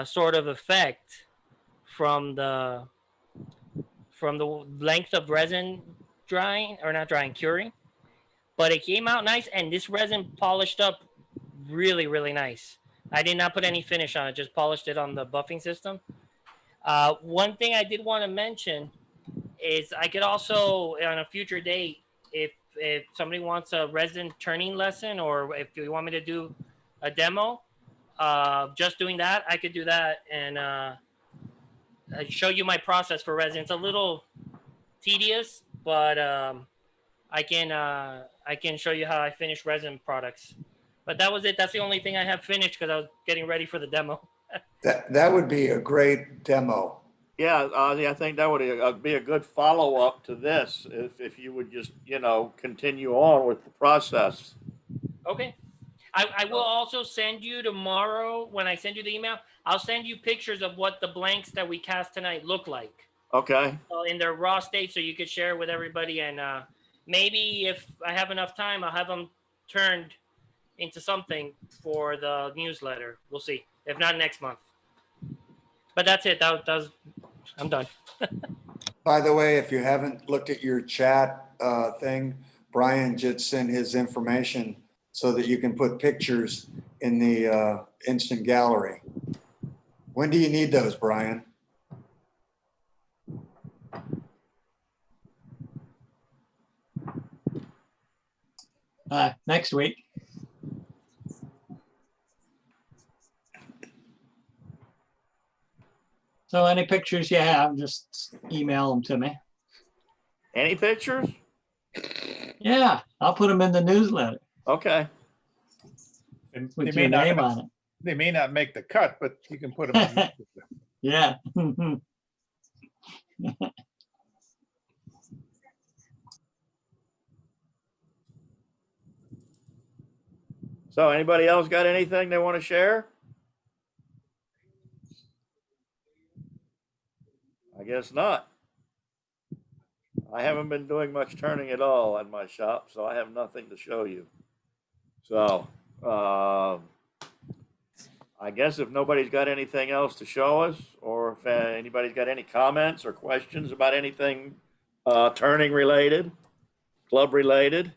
sort of effect from the length of resin drying, or not drying, curing. But it came out nice, and this resin polished up really, really nice. I did not put any finish on it, just polished it on the buffing system. One thing I did want to mention is I could also, on a future date, if somebody wants a resin turning lesson, or if you want me to do a demo, just doing that, I could do that and show you my process for resin. It's a little tedious, but I can show you how I finish resin products. But that was it. That's the only thing I have finished because I was getting ready for the demo. That would be a great demo. Yeah, Ozzy, I think that would be a good follow-up to this if you would just, continue on with the process. Okay. I will also send you tomorrow, when I send you the email, I'll send you pictures of what the blanks that we cast tonight look like. Okay. In their raw state, so you could share with everybody. And maybe if I have enough time, I'll have them turned into something for the newsletter. We'll see. If not, next month. But that's it. I'm done. By the way, if you haven't looked at your chat thing, Brian just sent his information so that you can put pictures in the instant gallery. When do you need those, Brian? Next week. So any pictures you have, just email them to me. Any pictures? Yeah, I'll put them in the newsletter. Okay. With your name on it. They may not make the cut, but you can put them in. Yeah. So anybody else got anything they want to share? I guess not. I haven't been doing much turning at all in my shop, so I have nothing to show you. So I guess if nobody's got anything else to show us, or if anybody's got any comments or questions about anything turning related, club related,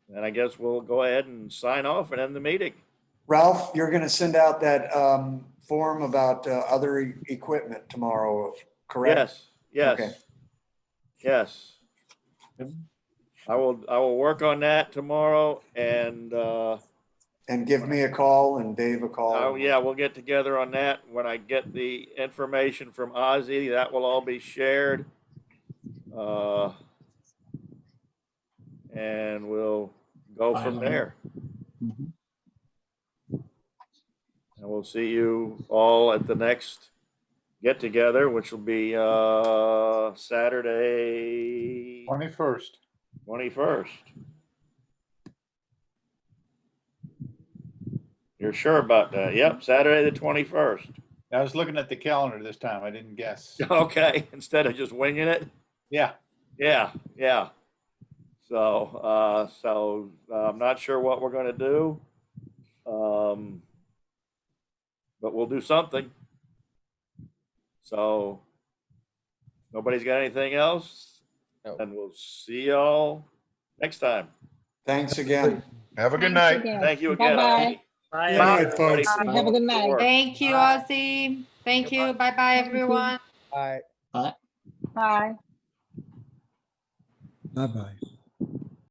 then I guess we'll go ahead and sign off and end the meeting. Ralph, you're going to send out that form about other equipment tomorrow, correct? Yes. Yes. Okay. Yes. I will work on that tomorrow and give me a call and Dave a call. Oh yeah, we'll get together on that. When I get the information from Ozzy, that will all be shared. And we'll go from there. And we'll see you all at the next get together, which will be Saturday 21st. 21st. You're sure about that? Yep, Saturday the 21st. I was looking at the calendar this time. I didn't guess. Okay, instead of just winging it. Yeah. Yeah. So I'm not sure what we're going to do, but we'll do something. So nobody's got anything else, and we'll see y'all next time. Thanks again. Have a good night. Thank you again. Bye-bye. Bye. Good night, folks. Have a good night. Thank you, Ozzy. Thank you. Bye-bye, everyone. Bye. Bye. Bye-bye.